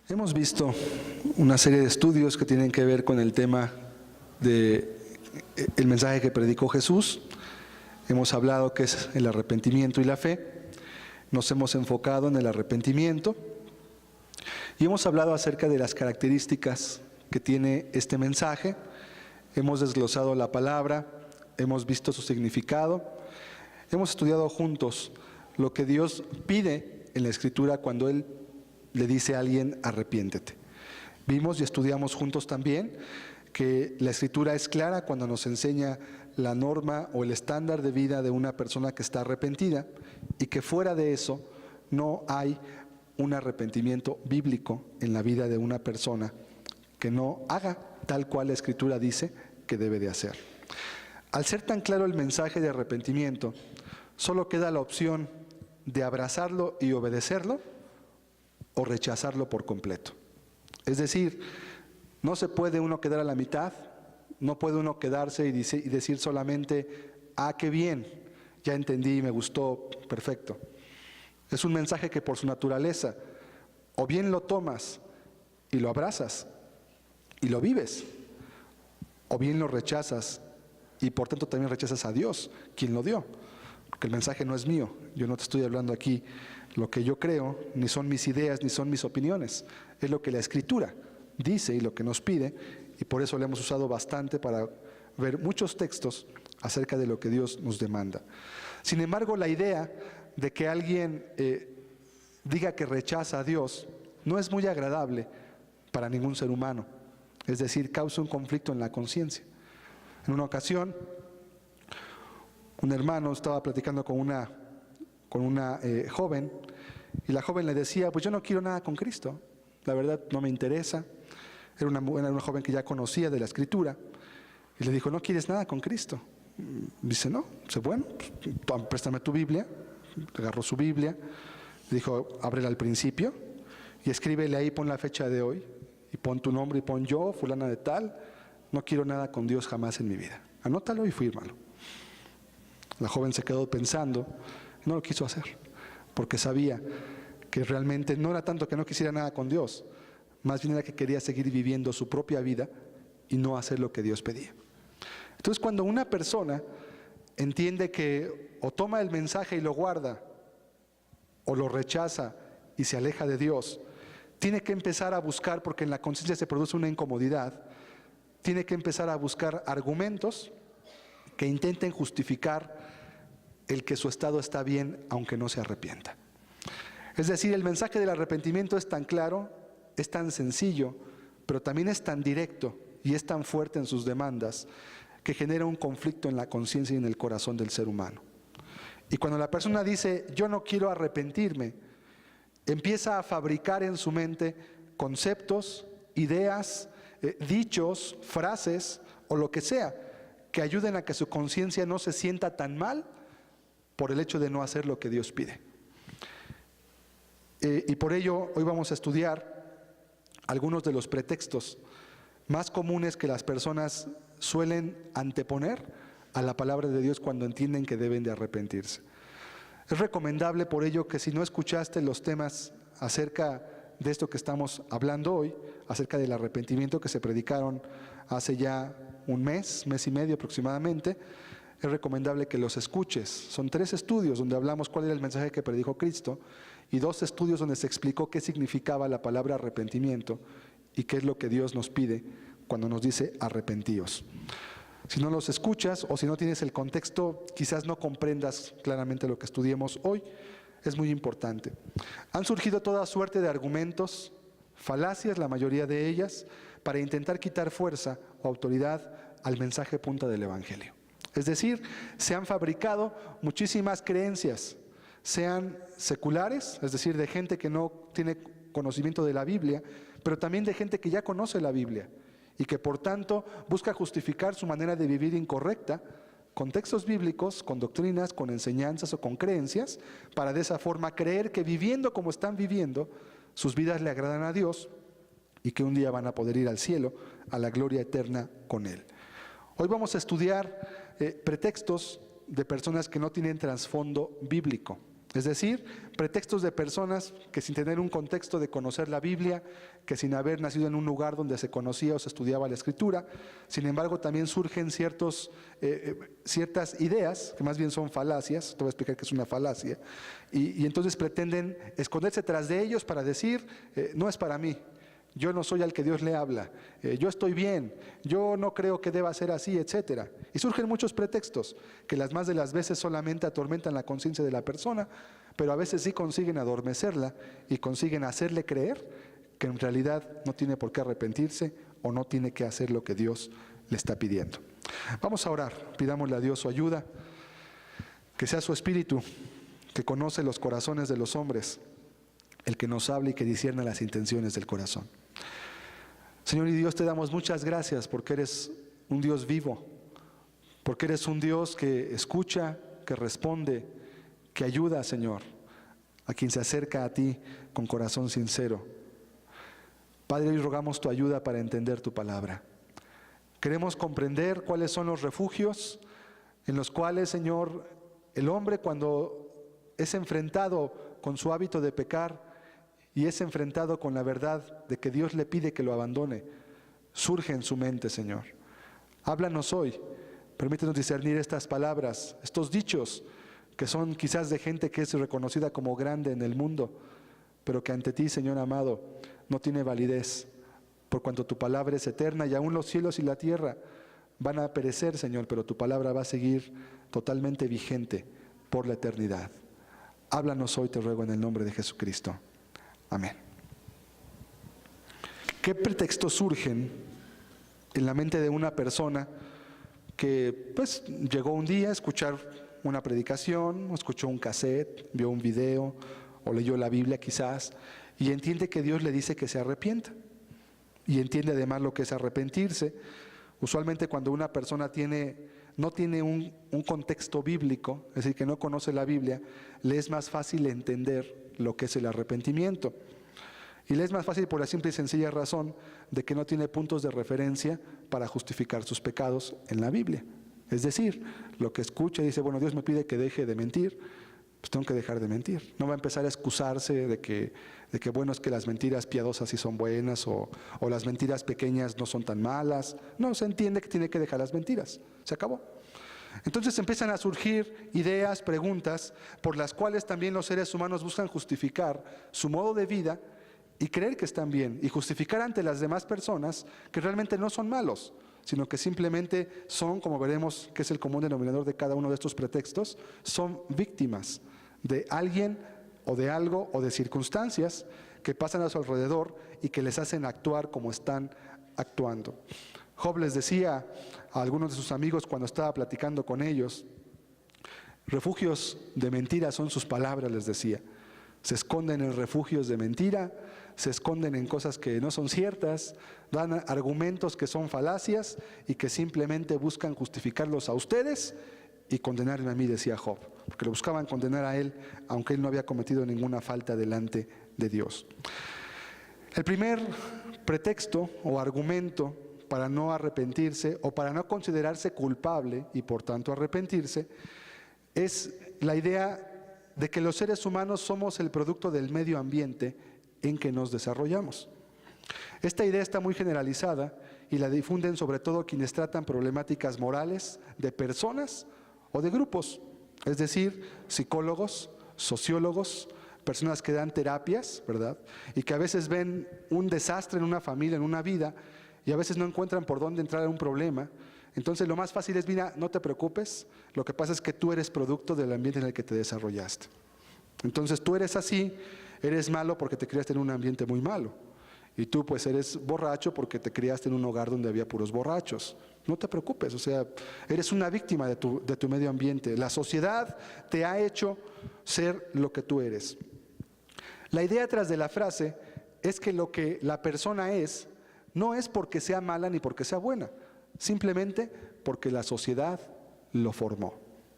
Hemos visto una serie de estudios que tienen que ver con el tema del mensaje que predicó Jesús. Hemos hablado que es el arrepentimiento y la fe. Nos hemos enfocado en el arrepentimiento y hemos hablado acerca de las características que tiene este mensaje. Hemos desglosado la palabra, hemos visto su significado, hemos estudiado juntos lo que Dios pide en la Escritura cuando Él le dice a alguien arrepiéntete. Vimos y estudiamos juntos también que la Escritura es clara cuando nos enseña la norma o el estándar de vida de una persona que está arrepentida y que fuera de eso no hay un arrepentimiento bíblico en la vida de una persona que no haga tal cual la Escritura dice que debe de hacer. Al ser tan claro el mensaje de arrepentimiento, solo queda la opción de abrazarlo y obedecerlo o rechazarlo por completo. Es decir, no se puede uno quedar a la mitad, no puede uno quedarse y decir solamente, qué bien, ya entendí, me gustó, perfecto. Es un mensaje que por su naturaleza, o bien lo tomas y lo abrazas y lo vives, o bien lo rechazas y por tanto también rechazas a Dios, quien lo dio. Porque el mensaje no es mío, yo no te estoy hablando aquí lo que yo creo, ni son mis ideas, ni son mis opiniones, es lo que la Escritura dice y lo que nos pide, y por eso le hemos usado bastante para ver muchos textos acerca de lo que Dios nos demanda. Sin embargo, la idea de que alguien diga que rechaza a Dios no es muy agradable para ningún ser humano, es decir, causa un conflicto en la conciencia. En una ocasión, un hermano estaba platicando con una joven, y la joven le decía, pues yo no quiero nada con Cristo, la verdad no me interesa. Era una joven que ya conocía de la Escritura, y le dijo, ¿no quieres nada con Cristo? Dice, no. Dice, bueno, pues, préstame tu Biblia. Agarró su Biblia, le dijo, ábrela al principio, y escríbele ahí, pon la fecha de hoy, y pon tu nombre, y pon yo, fulana de tal, no quiero nada con Dios jamás en mi vida. Anótalo y fírmalo. La joven se quedó pensando, no lo quiso hacer, porque sabía que realmente no era tanto que no quisiera nada con Dios, más bien era que quería seguir viviendo su propia vida y no hacer lo que Dios pedía. Entonces, cuando una persona entiende que o toma el mensaje y lo guarda, o lo rechaza y se aleja de Dios, tiene que empezar a buscar, porque en la conciencia se produce una incomodidad, tiene que empezar a buscar argumentos que intenten justificar el que su estado está bien, aunque no se arrepienta. Es decir, el mensaje del arrepentimiento es tan claro, es tan sencillo, pero también es tan directo y es tan fuerte en sus demandas que genera un conflicto en la conciencia y en el corazón del ser humano. Y cuando la persona dice, yo no quiero arrepentirme, empieza a fabricar en su mente conceptos, ideas, dichos, frases o lo que sea, que ayuden a que su conciencia no se sienta tan mal por el hecho de no hacer lo que Dios pide. Y por ello hoy vamos a estudiar algunos de los pretextos más comunes que las personas suelen anteponer a la palabra de Dios cuando entienden que deben de arrepentirse. Es recomendable por ello que si no escuchaste los temas acerca de esto que estamos hablando hoy, acerca del arrepentimiento que se predicaron hace ya un mes y medio aproximadamente, es recomendable que los escuches. Son 3 estudios donde hablamos cuál era el mensaje que predijo Cristo y 2 estudios donde se explicó qué significaba la palabra arrepentimiento y qué es lo que Dios nos pide cuando nos dice arrepentíos. Si no los escuchas o si no tienes el contexto, quizás no comprendas claramente lo que estudiemos hoy. Es muy importante. Han surgido toda suerte de argumentos, falacias, la mayoría de ellas, para intentar quitar fuerza o autoridad al mensaje punta del Evangelio. Es decir, se han fabricado muchísimas creencias, sean seculares, es decir, de gente que no tiene conocimiento de la Biblia, pero también de gente que ya conoce la Biblia y que por tanto busca justificar su manera de vivir incorrecta con textos bíblicos, con doctrinas, con enseñanzas o con creencias, para de esa forma creer que viviendo como están viviendo, sus vidas le agradan a Dios y que un día van a poder ir al cielo, a la gloria eterna con Él. Hoy vamos a estudiar pretextos de personas que no tienen trasfondo bíblico. Es decir, pretextos de personas que sin tener un contexto de conocer la Biblia, que sin haber nacido en un lugar donde se conocía o se estudiaba la Escritura, sin embargo también surgen ciertas ideas, que más bien son falacias, te voy a explicar qué es una falacia, y entonces pretenden esconderse tras de ellos para decir, no es para mí. Yo no soy al que Dios le habla, yo estoy bien, yo no creo que deba ser así, etc. Y surgen muchos pretextos que las más de las veces solamente atormentan la conciencia de la persona, pero a veces sí consiguen adormecerla y consiguen hacerle creer que en realidad no tiene por qué arrepentirse o no tiene que hacer lo que Dios le está pidiendo. Vamos a orar, pidámosle a Dios su ayuda, que sea su Espíritu, que conoce los corazones de los hombres, el que nos hable y que discierna las intenciones del corazón. Señor y Dios, te damos muchas gracias porque eres un Dios vivo, porque eres un Dios que escucha, que responde, que ayuda, Señor, a quien se acerca a ti con corazón sincero. Padre, hoy rogamos tu ayuda para entender tu palabra. Queremos comprender cuáles son los refugios en los cuales, Señor, el hombre cuando es enfrentado con su hábito de pecar y es enfrentado con la verdad de que Dios le pide que lo abandone, surge en su mente, Señor. Háblanos hoy, permítenos discernir estas palabras, estos dichos que son quizás de gente que es reconocida como grande en el mundo, pero que ante ti, Señor amado, no tiene validez, por cuanto tu palabra es eterna y aún los cielos y la tierra van a perecer, Señor, pero tu palabra va a seguir totalmente vigente por la eternidad. Háblanos hoy, te ruego, en el nombre de Jesucristo. Amén. ¿Qué pretextos surgen en la mente de una persona que pues llegó un día a escuchar una predicación, o escuchó un cassette, vio un video o leyó la Biblia quizás y entiende que Dios le dice que se arrepienta y entiende además lo que es arrepentirse? Usualmente cuando una persona no tiene un contexto bíblico, es decir, que no conoce la Biblia, le es más fácil entender lo que es el arrepentimiento. Y le es más fácil por la simple y sencilla razón de que no tiene puntos de referencia para justificar sus pecados en la Biblia. Es decir, lo que escucha y dice, bueno, Dios me pide que deje de mentir, pues tengo que dejar de mentir. No va a empezar a excusarse de que bueno, es que las mentiras piadosas sí son buenas o las mentiras pequeñas no son tan malas. No, se entiende que tiene que dejar las mentiras. Se acabó. Entonces empiezan a surgir ideas, preguntas, por las cuales también los seres humanos buscan justificar su modo de vida y creer que están bien, y justificar ante las demás personas que realmente no son malos, sino que simplemente son, como veremos que es el común denominador de cada uno de estos pretextos, son víctimas de alguien o de algo o de circunstancias que pasan a su alrededor y que les hacen actuar como están actuando. Job les decía a algunos de sus amigos cuando estaba platicando con ellos, refugios de mentira son sus palabras, les decía. Se esconden en refugios de mentira, se esconden en cosas que no son ciertas, dan argumentos que son falacias y que simplemente buscan justificarlos a ustedes y condenarme a mí, decía Job, porque lo buscaban condenar a él, aunque él no había cometido ninguna falta delante de Dios. El primer pretexto o argumento para no arrepentirse o para no considerarse culpable y por tanto arrepentirse es la idea de que los seres humanos somos el producto del medio ambiente en que nos desarrollamos. Esta idea está muy generalizada y la difunden sobre todo quienes tratan problemáticas morales de personas o de grupos, es decir, psicólogos, sociólogos, personas que dan terapias, ¿verdad? Y que a veces ven un desastre en una familia, en una vida, y a veces no encuentran por dónde entrar a un problema. Entonces lo más fácil es, mira, no te preocupes, lo que pasa es que tú eres producto del ambiente en el que te desarrollaste. Entonces tú eres así, eres malo porque te criaste en un ambiente muy malo. Y tú pues eres borracho porque te criaste en un hogar donde había puros borrachos. No te preocupes, o sea, eres una víctima de tu medio ambiente. La sociedad te ha hecho ser lo que tú eres. La idea tras de la frase es que lo que la persona es, no es porque sea mala ni porque sea buena, simplemente porque la sociedad lo formó.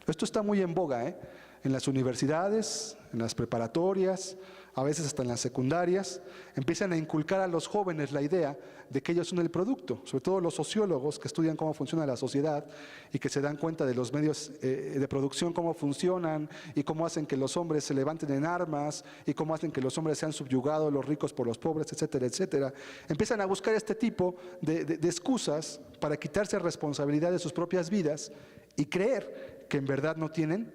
Esto está muy en boga, en las universidades, en las preparatorias, a veces hasta en las secundarias, empiezan a inculcar a los jóvenes la idea de que ellos son el producto, sobre todo los sociólogos que estudian cómo funciona la sociedad y que se dan cuenta de los medios de producción, cómo funcionan y cómo hacen que los hombres se levanten en armas y cómo hacen que los hombres sean subyugados, los ricos por los pobres, etcétera, etcétera. Empiezan a buscar este tipo de excusas para quitarse responsabilidad de sus propias vidas y creer que en verdad no tienen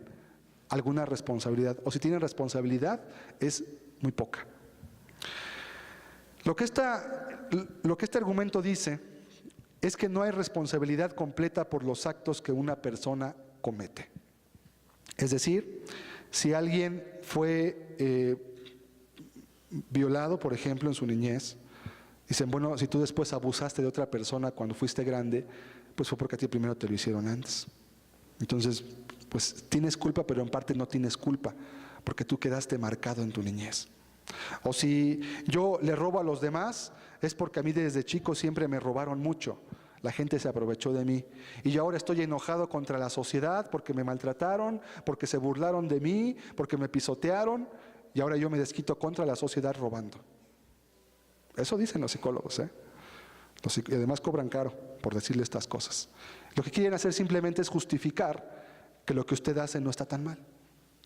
alguna responsabilidad, o si tienen responsabilidad es muy poca. Lo que este argumento dice es que no hay responsabilidad completa por los actos que una persona comete. Es decir, si alguien fue violado, por ejemplo, en su niñez, dicen, bueno, si tú después abusaste de otra persona cuando fuiste grande, pues fue porque a ti primero te lo hicieron antes. Entonces, pues tienes culpa, pero en parte no tienes culpa, porque tú quedaste marcado en tu niñez. O si yo le robo a los demás, es porque a mí desde chico siempre me robaron mucho. La gente se aprovechó de mí. Y yo ahora estoy enojado contra la sociedad porque me maltrataron, porque se burlaron de mí, porque me pisotearon, y ahora yo me desquito contra la sociedad robando. Eso dicen los psicólogos, ¿eh? Y además cobran caro por decirle estas cosas. Lo que quieren hacer simplemente es justificar que lo que usted hace no está tan mal.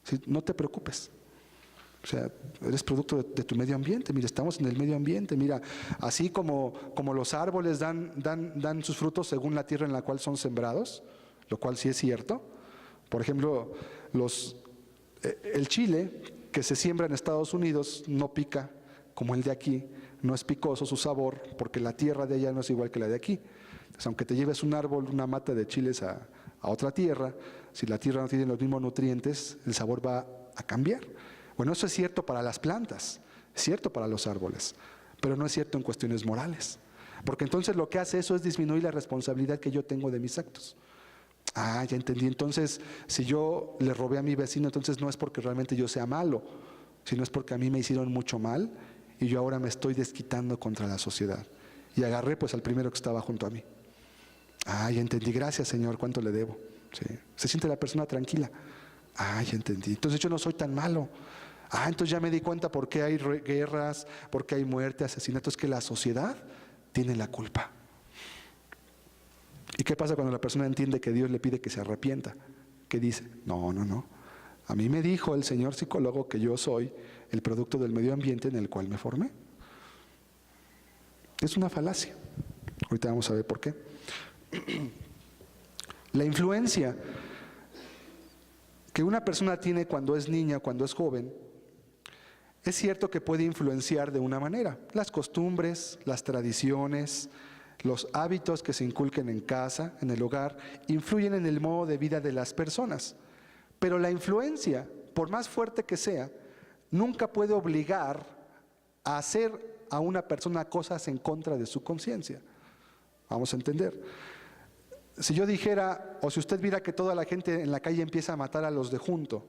¿Sí? No te preocupes. O sea, eres producto de tu medio ambiente. Mira, estamos en el medio ambiente. Mira, así como los árboles dan sus frutos según la tierra en la cual son sembrados, lo cual sí es cierto. Por ejemplo, el chile que se siembra en Estados Unidos no pica como el de aquí, no es picoso su sabor, porque la tierra de allá no es igual que la de aquí. Entonces, aunque te lleves un árbol, una mata de chiles a otra tierra, si la tierra no tiene los mismos nutrientes, el sabor va a cambiar. Bueno, eso es cierto para las plantas, es cierto para los árboles, pero no es cierto en cuestiones morales. Porque entonces lo que hace eso es disminuir la responsabilidad que yo tengo de mis actos. Ah, ya entendí. Entonces, si yo le robé a mi vecino, entonces no es porque realmente yo sea malo, sino es porque a mí me hicieron mucho mal y yo ahora me estoy desquitando contra la sociedad. Y agarré pues al primero que estaba junto a mí. Ah, ya entendí. Gracias, Señor. ¿Cuánto le debo? Sí. Se siente la persona tranquila. Ah, ya entendí. Entonces yo no soy tan malo. Ah, entonces ya me di cuenta por qué hay guerras, por qué hay muerte, asesinatos, que la sociedad tiene la culpa. ¿Y qué pasa cuando la persona entiende que Dios le pide que se arrepienta? ¿Qué dice? No, no, no. A mí me dijo el señor psicólogo que yo soy el producto del medio ambiente en el cual me formé. Es una falacia. Ahorita vamos a ver por qué. La influencia que una persona tiene cuando es niña, cuando es joven, es cierto que puede influenciar de una manera. Las costumbres, las tradiciones, los hábitos que se inculquen en casa, en el hogar, influyen en el modo de vida de las personas. Pero la influencia, por más fuerte que sea, nunca puede obligar a hacer a una persona cosas en contra de su conciencia. Vamos a entender. Si yo dijera, o si usted viera que toda la gente en la calle empieza a matar a los de junto,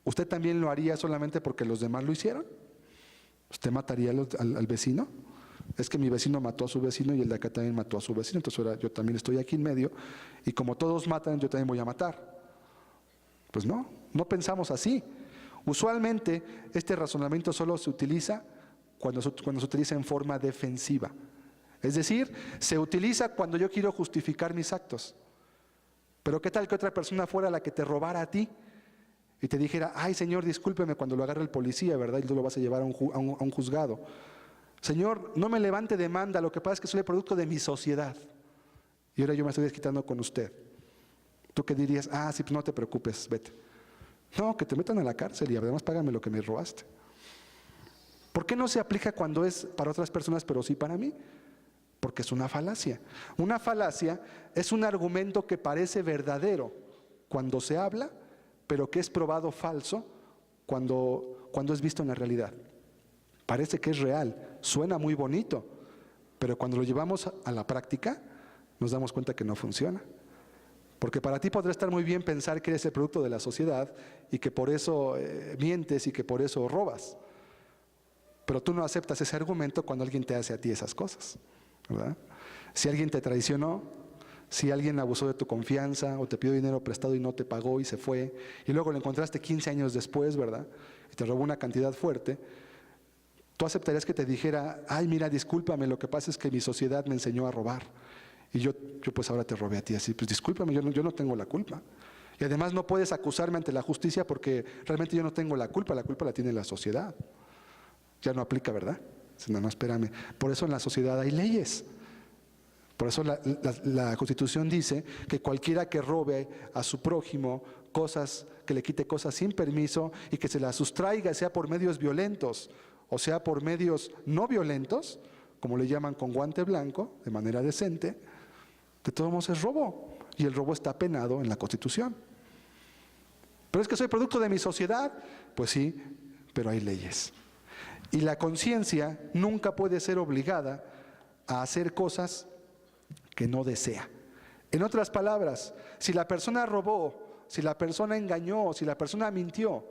¿usted también lo haría solamente porque los demás lo hicieron? ¿Usted mataría al vecino? Es que mi vecino mató a su vecino y el de acá también mató a su vecino, entonces ahora yo también estoy aquí en medio y como todos matan, yo también voy a matar. Pues no, no pensamos así. Usualmente este razonamiento solo se utiliza cuando se utiliza en forma defensiva. Es decir, se utiliza cuando yo quiero justificar mis actos. Pero ¿qué tal que otra persona fuera la que te robara a ti? Y te dijera, ay Señor, discúlpeme cuando lo agarre el policía, ¿verdad? Y tú lo vas a llevar a un juzgado. Señor, no me levante demanda, lo que pasa es que soy el producto de mi sociedad. Y ahora yo me estoy desquitando con usted. ¿Tú qué dirías? Ah, sí, pues no te preocupes, vete. No, que te metan a la cárcel y además págame lo que me robaste. ¿Por qué no se aplica cuando es para otras personas, pero sí para mí? Porque es una falacia. Una falacia es un argumento que parece verdadero cuando se habla, pero que es probado falso cuando es visto en la realidad. Parece que es real, suena muy bonito, pero cuando lo llevamos a la práctica, nos damos cuenta que no funciona. Porque para ti podrá estar muy bien pensar que eres el producto de la sociedad y que por eso mientes y que por eso robas. Pero tú no aceptas ese argumento cuando alguien te hace a ti esas cosas, ¿verdad? Si alguien te traicionó, si alguien abusó de tu confianza o te pidió dinero prestado y no te pagó y se fue, y luego lo encontraste 15 años después, ¿verdad? Y te robó una cantidad fuerte, ¿Tú aceptarías que te dijera, ay, mira, discúlpame, lo que pasa es que mi sociedad me enseñó a robar? Y yo pues ahora te robé a ti así. Pues discúlpame, yo no tengo la culpa. Y además no puedes acusarme ante la justicia porque realmente yo no tengo la culpa la tiene la sociedad. Ya no aplica, ¿verdad? No, espérame. Por eso en la sociedad hay leyes. Por eso la Constitución dice que cualquiera que robe a su prójimo cosas, que le quite cosas sin permiso y que se las sustraiga, sea por medios violentos o sea por medios no violentos, como le llaman con guante blanco, de manera decente, de todos modos es robo. Y el robo está penado en la Constitución. Pero es que soy producto de mi sociedad. Pues sí, pero hay leyes. Y la conciencia nunca puede ser obligada a hacer cosas que no desea. En otras palabras, si la persona robó, si la persona engañó, si la persona mintió,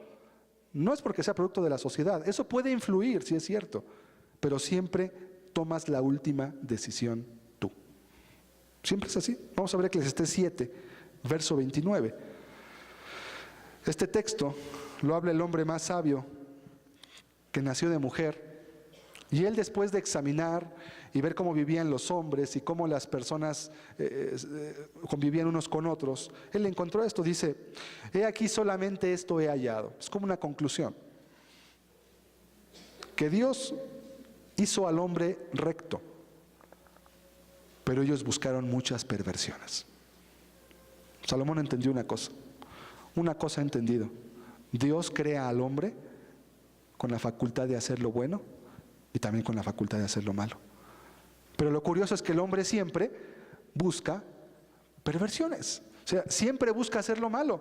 no es porque sea producto de la sociedad. Eso puede influir, sí es cierto, pero siempre tomas la última decisión tú. Siempre es así. Vamos a ver Eclesiastés 7, verso 29. Este texto lo habla el hombre más sabio que nació de mujer. Y él, después de examinar y ver cómo vivían los hombres y cómo las personas convivían unos con otros, él encontró esto, dice, he aquí solamente esto he hallado. Es como una conclusión. Que Dios hizo al hombre recto, pero ellos buscaron muchas perversiones. Salomón entendió una cosa ha entendido. Dios crea al hombre con la facultad de hacer lo bueno y también con la facultad de hacer lo malo. Pero lo curioso es que el hombre siempre busca perversiones. O sea, siempre busca hacer lo malo,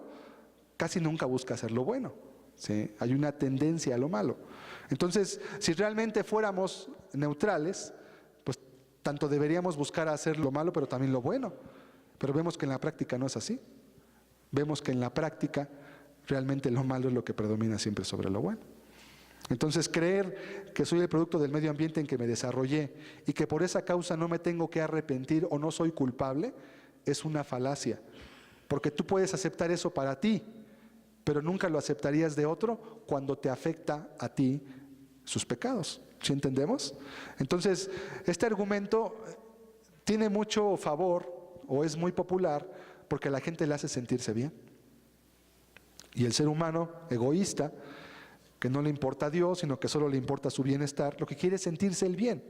casi nunca busca hacer lo bueno. ¿Sí? Hay una tendencia a lo malo. Entonces, si realmente fuéramos neutrales, pues tanto deberíamos buscar hacer lo malo, pero también lo bueno. Pero vemos que en la práctica no es así. Vemos que en la práctica realmente lo malo es lo que predomina siempre sobre lo bueno. Entonces, creer que soy el producto del medio ambiente en que me desarrollé y que por esa causa no me tengo que arrepentir o no soy culpable, es una falacia. Porque tú puedes aceptar eso para ti, pero nunca lo aceptarías de otro cuando te afecta a ti sus pecados. ¿Sí entendemos? Entonces, este argumento tiene mucho favor o es muy popular porque a la gente le hace sentirse bien. Y el ser humano egoísta, que no le importa a Dios, sino que solo le importa su bienestar, lo que quiere es sentirse el bien.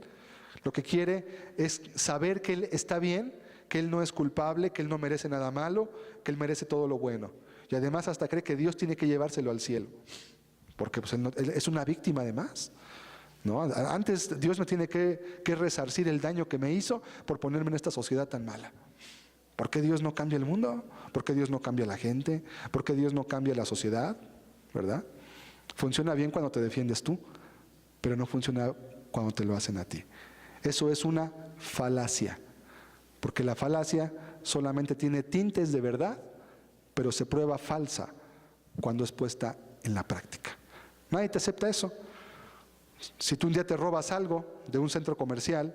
Lo que quiere es saber que Él está bien, que Él no es culpable, que Él no merece nada malo, que Él merece todo lo bueno. Y además hasta cree que Dios tiene que llevárselo al cielo, porque pues, él es una víctima además, ¿no? Antes Dios me tiene que resarcir el daño que me hizo por ponerme en esta sociedad tan mala. ¿Por qué Dios no cambia el mundo? ¿Por qué Dios no cambia la gente? ¿Por qué Dios no cambia la sociedad? ¿Verdad? Funciona bien cuando te defiendes tú, pero no funciona cuando te lo hacen a ti. Eso es una falacia, porque la falacia solamente tiene tintes de verdad, pero se prueba falsa cuando es puesta en la práctica. Nadie te acepta eso. Si tú un día te robas algo de un centro comercial,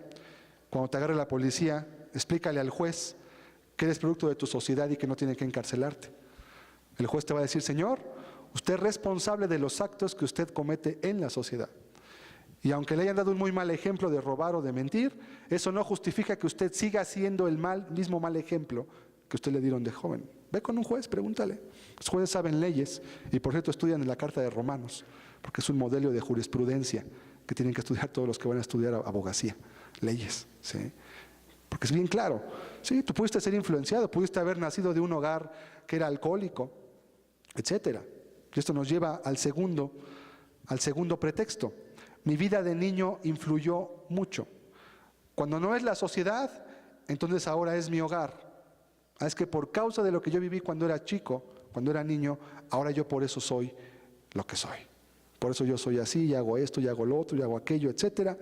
cuando te agarre la policía, explícale al juez que eres producto de tu sociedad y que no tiene que encarcelarte. El juez te va a decir, señor, usted es responsable de los actos que usted comete en la sociedad. Y aunque le hayan dado un muy mal ejemplo de robar o de mentir, eso no justifica que usted siga siendo el mismo mal ejemplo que usted le dieron de joven. Ve con un juez, pregúntale. Los jueces saben leyes y por cierto estudian en la Carta de Romanos, porque es un modelo de jurisprudencia que tienen que estudiar todos los que van a estudiar abogacía, leyes, ¿sí? Porque es bien claro, sí, tú pudiste ser influenciado, pudiste haber nacido de un hogar que era alcohólico, etcétera. Y esto nos lleva al segundo pretexto. Mi vida de niño influyó mucho. Cuando no es la sociedad, entonces ahora es mi hogar. Es que por causa de lo que yo viví cuando era chico, cuando era niño, ahora yo por eso soy lo que soy. Por eso yo soy así, y hago esto, y hago lo otro, y hago aquello, etcétera.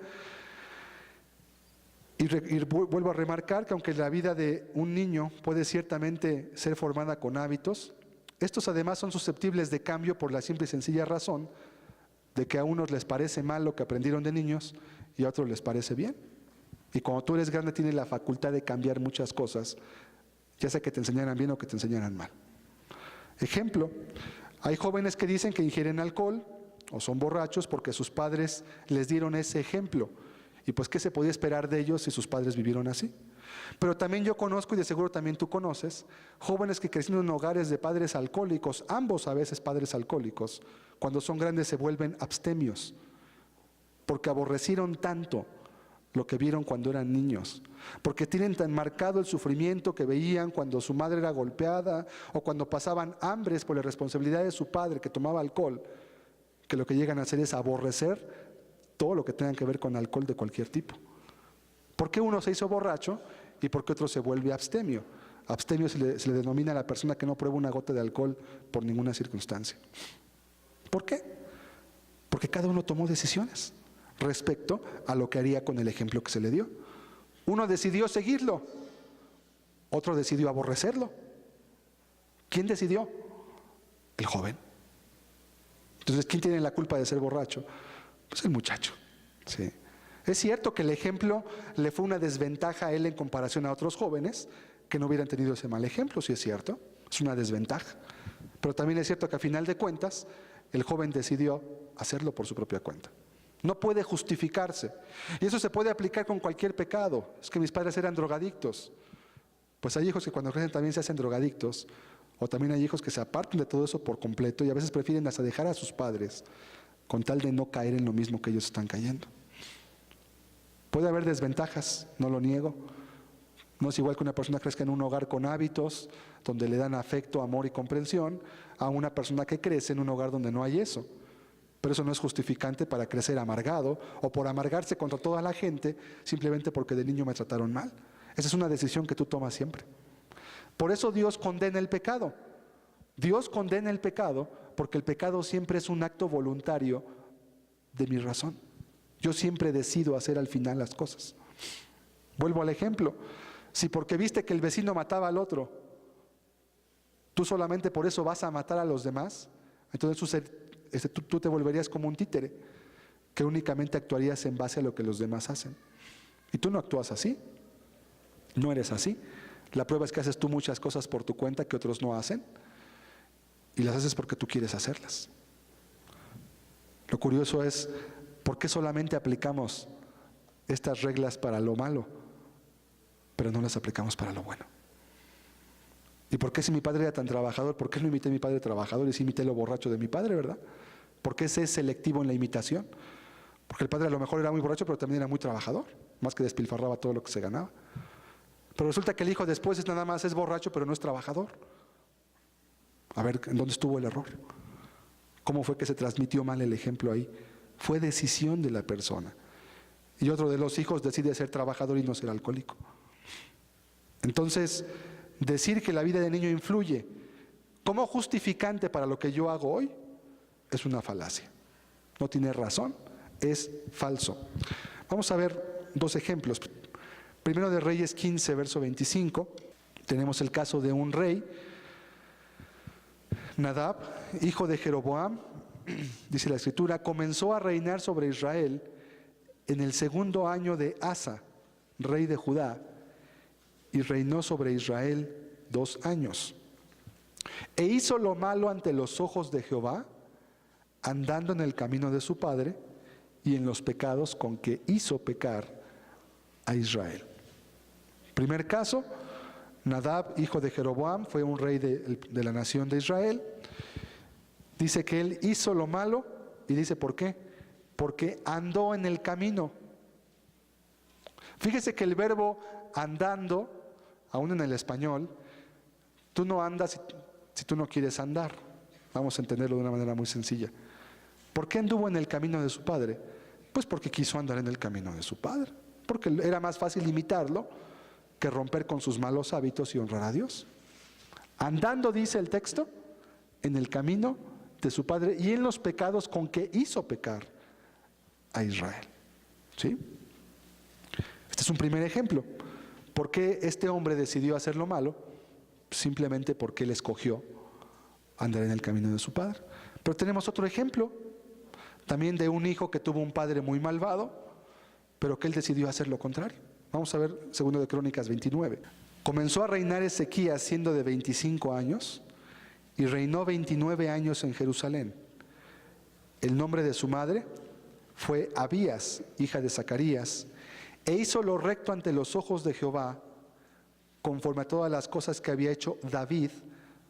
Y vuelvo a remarcar que aunque la vida de un niño puede ciertamente ser formada con hábitos, estos además son susceptibles de cambio por la simple y sencilla razón de que a unos les parece mal lo que aprendieron de niños y a otros les parece bien. Y cuando tú eres grande tienes la facultad de cambiar muchas cosas, ya sea que te enseñaran bien o que te enseñaran mal. Ejemplo, hay jóvenes que dicen que ingieren alcohol o son borrachos porque sus padres les dieron ese ejemplo. Y pues, ¿qué se podía esperar de ellos si sus padres vivieron así? Pero también yo conozco, y de seguro también tú conoces, jóvenes que crecieron en hogares de padres alcohólicos, ambos a veces padres alcohólicos, cuando son grandes se vuelven abstemios, porque aborrecieron tanto lo que vieron cuando eran niños, porque tienen tan marcado el sufrimiento que veían cuando su madre era golpeada o cuando pasaban hambres por la responsabilidad de su padre que tomaba alcohol, que lo que llegan a hacer es aborrecer todo lo que tenga que ver con alcohol de cualquier tipo. ¿Por qué uno se hizo borracho y por qué otro se vuelve abstemio? Abstemio se le denomina a la persona que no prueba una gota de alcohol por ninguna circunstancia. ¿Por qué? Porque cada uno tomó decisiones respecto a lo que haría con el ejemplo que se le dio. Uno decidió seguirlo, otro decidió aborrecerlo. ¿Quién decidió? El joven. Entonces, ¿quién tiene la culpa de ser borracho? Pues el muchacho. Sí. Es cierto que el ejemplo le fue una desventaja a él en comparación a otros jóvenes que no hubieran tenido ese mal ejemplo, sí es cierto, es una desventaja. Pero también es cierto que a final de cuentas, el joven decidió hacerlo por su propia cuenta. No puede justificarse. Y eso se puede aplicar con cualquier pecado. Es que mis padres eran drogadictos. Pues hay hijos que cuando crecen también se hacen drogadictos. O también hay hijos que se apartan de todo eso por completo y a veces prefieren hasta dejar a sus padres con tal de no caer en lo mismo que ellos están cayendo. Puede haber desventajas, no lo niego. No es igual que una persona crezca en un hogar con hábitos, donde le dan afecto, amor y comprensión, a una persona que crece en un hogar donde no hay eso. Pero eso no es justificante para crecer amargado o por amargarse contra toda la gente simplemente porque de niño me trataron mal. Esa es una decisión que tú tomas siempre. Por eso Dios condena el pecado. Dios condena el pecado porque el pecado siempre es un acto voluntario de mi razón. Yo siempre decido hacer al final las cosas. Vuelvo al ejemplo. Si porque viste que el vecino mataba al otro, tú solamente por eso vas a matar a los demás, entonces tú te volverías como un títere, que únicamente actuarías en base a lo que los demás hacen. Y tú no actúas así, no eres así. La prueba es que haces tú muchas cosas por tu cuenta que otros no hacen, y las haces porque tú quieres hacerlas. Lo curioso es, ¿por qué solamente aplicamos estas reglas para lo malo, pero no las aplicamos para lo bueno? ¿Y por qué si mi padre era tan trabajador, por qué no imité a mi padre trabajador y sí imité lo borracho de mi padre, verdad? ¿Por qué ese es selectivo en la imitación? Porque el padre a lo mejor era muy borracho, pero también era muy trabajador, más que despilfarraba todo lo que se ganaba. Pero resulta que el hijo después nada más es borracho, pero no es trabajador. A ver, ¿en dónde estuvo el error? ¿Cómo fue que se transmitió mal el ejemplo ahí? Fue decisión de la persona. Y otro de los hijos decide ser trabajador y no ser alcohólico. Entonces, decir que la vida de niño influye como justificante para lo que yo hago hoy es una falacia. No tiene razón, es falso. Vamos a ver dos ejemplos. Primero de Reyes 15, verso 25. Tenemos el caso de un rey, Nadab, hijo de Jeroboam, dice la Escritura, comenzó a reinar sobre Israel en el segundo año de Asa, rey de Judá, y reinó sobre Israel 2 años. E hizo lo malo ante los ojos de Jehová, andando en el camino de su padre y en los pecados con que hizo pecar a Israel. Primer caso, Nadab, hijo de Jeroboam, fue un rey de la nación de Israel. Dice que él hizo lo malo y dice ¿por qué? Porque andó en el camino. Fíjese que el verbo andando, aún en el español, tú no andas si tú no quieres andar. Vamos a entenderlo de una manera muy sencilla. ¿Por qué anduvo en el camino de su padre? Pues porque quiso andar en el camino de su padre. Porque era más fácil imitarlo que romper con sus malos hábitos y honrar a Dios. Andando, dice el texto, en el camino de su padre y en los pecados con que hizo pecar a Israel. ¿Sí? Este es un primer ejemplo. ¿Por qué este hombre decidió hacer lo malo? Simplemente porque él escogió andar en el camino de su padre. Pero tenemos otro ejemplo, también de un hijo que tuvo un padre muy malvado, pero que él decidió hacer lo contrario. Vamos a ver 2 de Crónicas 29. Comenzó a reinar Ezequías siendo de 25 años y reinó 29 años en Jerusalén. El nombre de su madre fue Abías, hija de Zacarías, e hizo lo recto ante los ojos de Jehová, conforme a todas las cosas que había hecho David,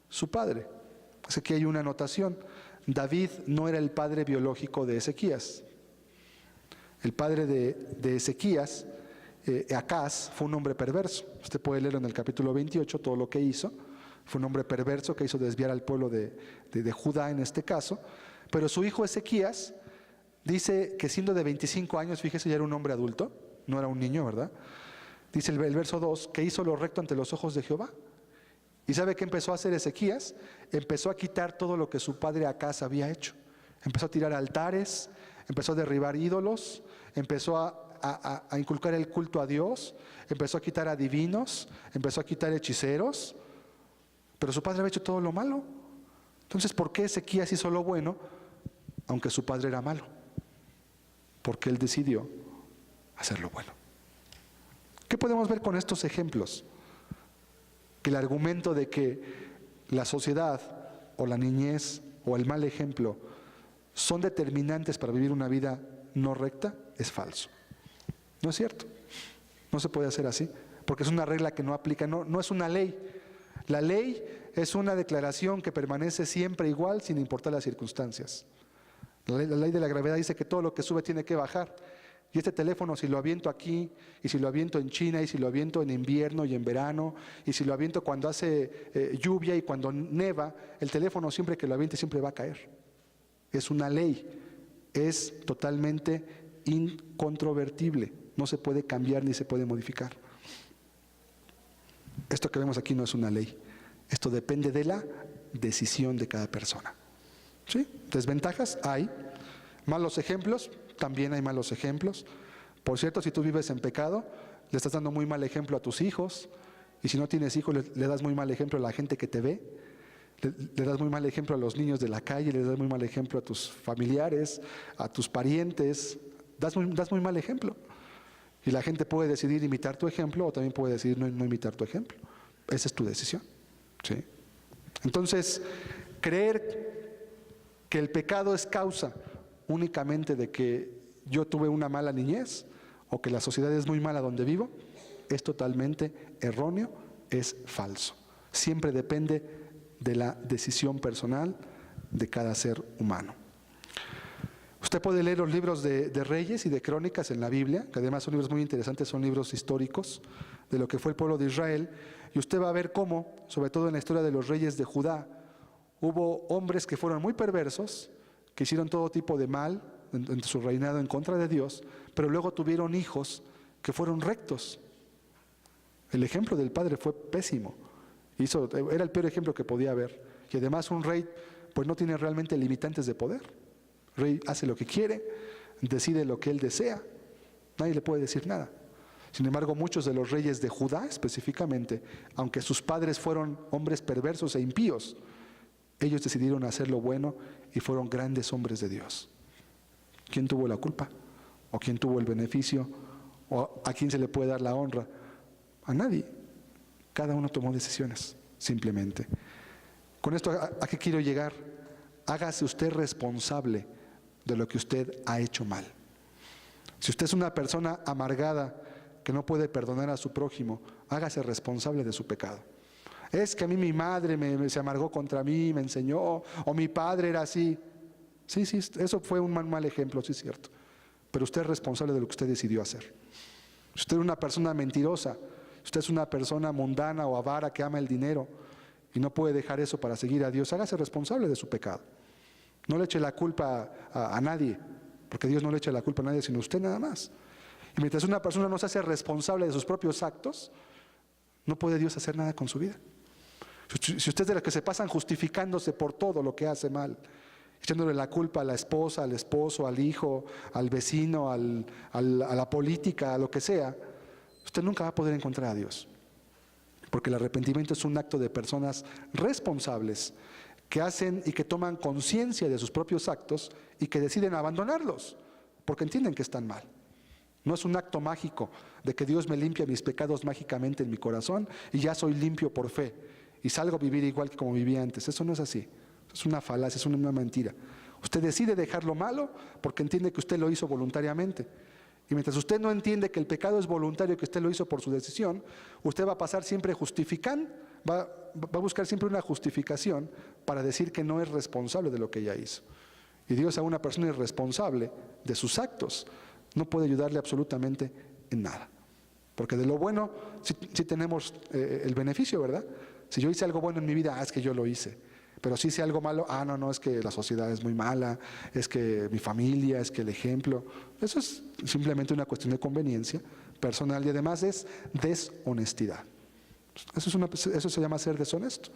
su padre. Así que hay una anotación. David no era el padre biológico de Ezequías. El padre de Ezequías, Acaz, fue un hombre perverso. Usted puede leer en el capítulo 28 todo lo que hizo. Fue un hombre perverso que hizo desviar al pueblo de Judá en este caso. Pero su hijo Ezequías dice que siendo de 25 años, fíjese, ya era un hombre adulto, no era un niño, ¿verdad? Dice el verso 2, que hizo lo recto ante los ojos de Jehová. ¿Y sabe qué empezó a hacer Ezequías? Empezó a quitar todo lo que su padre Acaz había hecho. Empezó a tirar altares, empezó a derribar ídolos, empezó a inculcar el culto a Dios, empezó a quitar adivinos, empezó a quitar hechiceros, pero su padre había hecho todo lo malo. Entonces, ¿por qué Ezequías hizo lo bueno, aunque su padre era malo? Porque él decidió hacer lo bueno. ¿Qué podemos ver con estos ejemplos? Que el argumento de que la sociedad o la niñez o el mal ejemplo son determinantes para vivir una vida no recta es falso. No es cierto. No se puede hacer así, porque es una regla que no aplica, no es una ley. La ley es una declaración que permanece siempre igual sin importar las circunstancias. La ley de la gravedad dice que todo lo que sube tiene que bajar. Y este teléfono, si lo aviento aquí, y si lo aviento en China, y si lo aviento en invierno y en verano, y si lo aviento cuando hace lluvia y cuando neva, el teléfono siempre que lo aviente siempre va a caer. Es una ley, es totalmente incontrovertible, no se puede cambiar ni se puede modificar. Esto que vemos aquí no es una ley, esto depende de la decisión de cada persona. ¿Sí? Desventajas hay, malos ejemplos, también hay malos ejemplos. Por cierto, si tú vives en pecado, le estás dando muy mal ejemplo a tus hijos, y si no tienes hijos, le das muy mal ejemplo a la gente que te ve, le das muy mal ejemplo a los niños de la calle, le das muy mal ejemplo a tus familiares, a tus parientes, das muy mal ejemplo. Y la gente puede decidir imitar tu ejemplo o también puede decidir no imitar tu ejemplo. Esa es tu decisión. ¿Sí? Entonces, creer que el pecado es causa únicamente de que yo tuve una mala niñez o que la sociedad es muy mala donde vivo, es totalmente erróneo, es falso. Siempre depende de la decisión personal de cada ser humano. Usted puede leer los libros de Reyes y de Crónicas en la Biblia, que además son libros muy interesantes, son libros históricos de lo que fue el pueblo de Israel, y usted va a ver cómo, sobre todo en la historia de los reyes de Judá, hubo hombres que fueron muy perversos, que hicieron todo tipo de mal en su reinado en contra de Dios, pero luego tuvieron hijos que fueron rectos. El ejemplo del padre fue pésimo, era el peor ejemplo que podía haber, y además un rey pues no tiene realmente limitantes de poder. El rey hace lo que quiere, decide lo que él desea, nadie le puede decir nada. Sin embargo, muchos de los reyes de Judá específicamente, aunque sus padres fueron hombres perversos e impíos, ellos decidieron hacer lo bueno y fueron grandes hombres de Dios. ¿Quién tuvo la culpa? ¿O quién tuvo el beneficio? ¿O a quién se le puede dar la honra? A nadie. Cada uno tomó decisiones, simplemente. Con esto, ¿a qué quiero llegar? Hágase usted responsable de lo que usted ha hecho mal. Si usted es una persona amargada que no puede perdonar a su prójimo, hágase responsable de su pecado. Es que a mí mi madre se amargó contra mí, me enseñó, o mi padre era así. Sí, eso fue un mal ejemplo, sí es cierto. Pero usted es responsable de lo que usted decidió hacer. Si usted es una persona mentirosa, si usted es una persona mundana o avara que ama el dinero y no puede dejar eso para seguir a Dios, hágase responsable de su pecado. No le eche la culpa a nadie, porque Dios no le echa la culpa a nadie, sino a usted nada más. Y mientras una persona no se hace responsable de sus propios actos, no puede Dios hacer nada con su vida. Si usted es de los que se pasan justificándose por todo lo que hace mal, echándole la culpa a la esposa, al esposo, al hijo, al vecino, a la política, a lo que sea, usted nunca va a poder encontrar a Dios. Porque el arrepentimiento es un acto de personas responsables que hacen y que toman conciencia de sus propios actos y que deciden abandonarlos, porque entienden que están mal. No es un acto mágico de que Dios me limpia mis pecados mágicamente en mi corazón y ya soy limpio por fe y salgo a vivir igual que como vivía antes. Eso no es así. Es una falacia, es una mentira. Usted decide dejar lo malo porque entiende que usted lo hizo voluntariamente. Y mientras usted no entiende que el pecado es voluntario, que usted lo hizo por su decisión, usted va a pasar siempre justificando, va a buscar siempre una justificación para decir que no es responsable de lo que ella hizo. Y Dios, a una persona irresponsable de sus actos, no puede ayudarle absolutamente en nada. Porque de lo bueno sí tenemos el beneficio, ¿verdad? Si yo hice algo bueno en mi vida, es que yo lo hice. Pero si hice algo malo, no, es que la sociedad es muy mala, es que mi familia, es que el ejemplo. Eso es simplemente una cuestión de conveniencia personal y además es deshonestidad. Eso se llama ser deshonesto.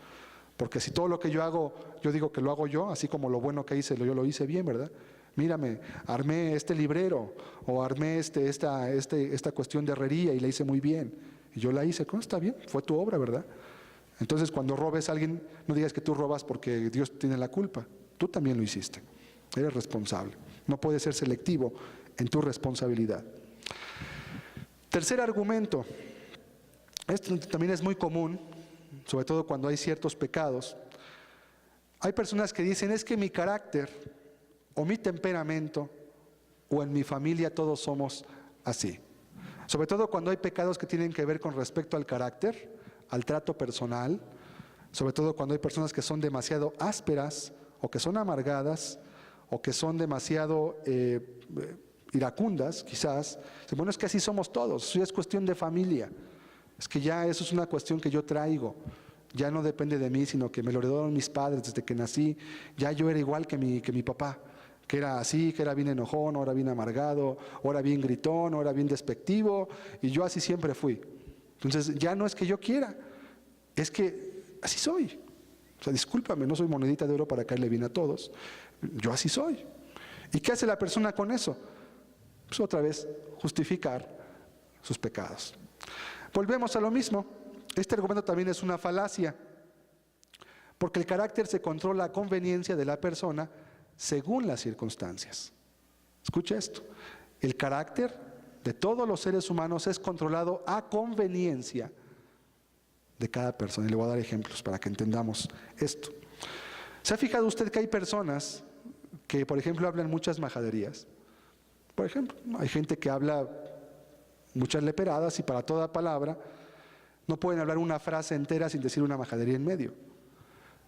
Porque si todo lo que yo hago, yo digo que lo hago yo, así como lo bueno que hice, yo lo hice bien, ¿verdad? Mírame, armé este librero o armé esta cuestión de herrería y la hice muy bien. Y yo la hice, ¿cómo está bien? Fue tu obra, ¿verdad? Entonces, cuando robes a alguien, no digas que tú robas porque Dios tiene la culpa. Tú también lo hiciste. Eres responsable. No puedes ser selectivo en tu responsabilidad. Tercer argumento. Esto también es muy común, sobre todo cuando hay ciertos pecados. Hay personas que dicen, es que mi carácter o mi temperamento o en mi familia todos somos así. Sobre todo cuando hay pecados que tienen que ver con respecto al carácter, al trato personal, sobre todo cuando hay personas que son demasiado ásperas o que son amargadas o que son demasiado iracundas, quizás. Bueno, es que así somos todos, eso ya es cuestión de familia, es que ya eso es una cuestión que yo traigo, ya no depende de mí, sino que me lo heredaron mis padres desde que nací, ya yo era igual que mi papá, que era así, que era bien enojón, ahora bien amargado, ahora bien gritón, ahora bien despectivo, y yo así siempre fui. Entonces, ya no es que yo quiera, es que así soy. O sea, discúlpame, no soy monedita de oro para caerle bien a todos. Yo así soy. ¿Y qué hace la persona con eso? Pues otra vez, justificar sus pecados. Volvemos a lo mismo. Este argumento también es una falacia, porque el carácter se controla a conveniencia de la persona según las circunstancias. Escucha esto. El carácter de todos los seres humanos es controlado a conveniencia de cada persona. Y le voy a dar ejemplos para que entendamos esto. ¿Se ha fijado usted que hay personas que, por ejemplo, hablan muchas majaderías? Por ejemplo, hay gente que habla muchas leperadas y para toda palabra no pueden hablar una frase entera sin decir una majadería en medio.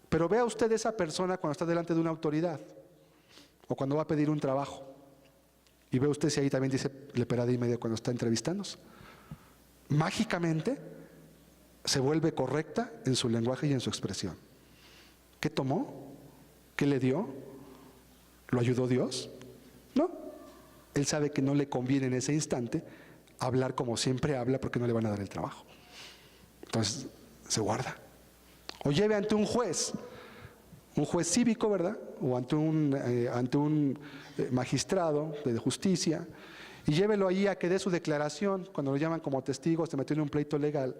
Pero vea usted esa persona cuando está delante de una autoridad o cuando va a pedir un trabajo. Y ve usted si ahí también dice leperada y media cuando está entrevistándose. Mágicamente se vuelve correcta en su lenguaje y en su expresión. ¿Qué tomó? ¿Qué le dio? ¿Lo ayudó Dios? No. Él sabe que no le conviene en ese instante hablar como siempre habla porque no le van a dar el trabajo. Entonces se guarda. O lleve ante un juez cívico, ¿verdad? O ante un magistrado de justicia, y llévelo ahí a que dé su declaración. Cuando lo llaman como testigo, se metió en un pleito legal,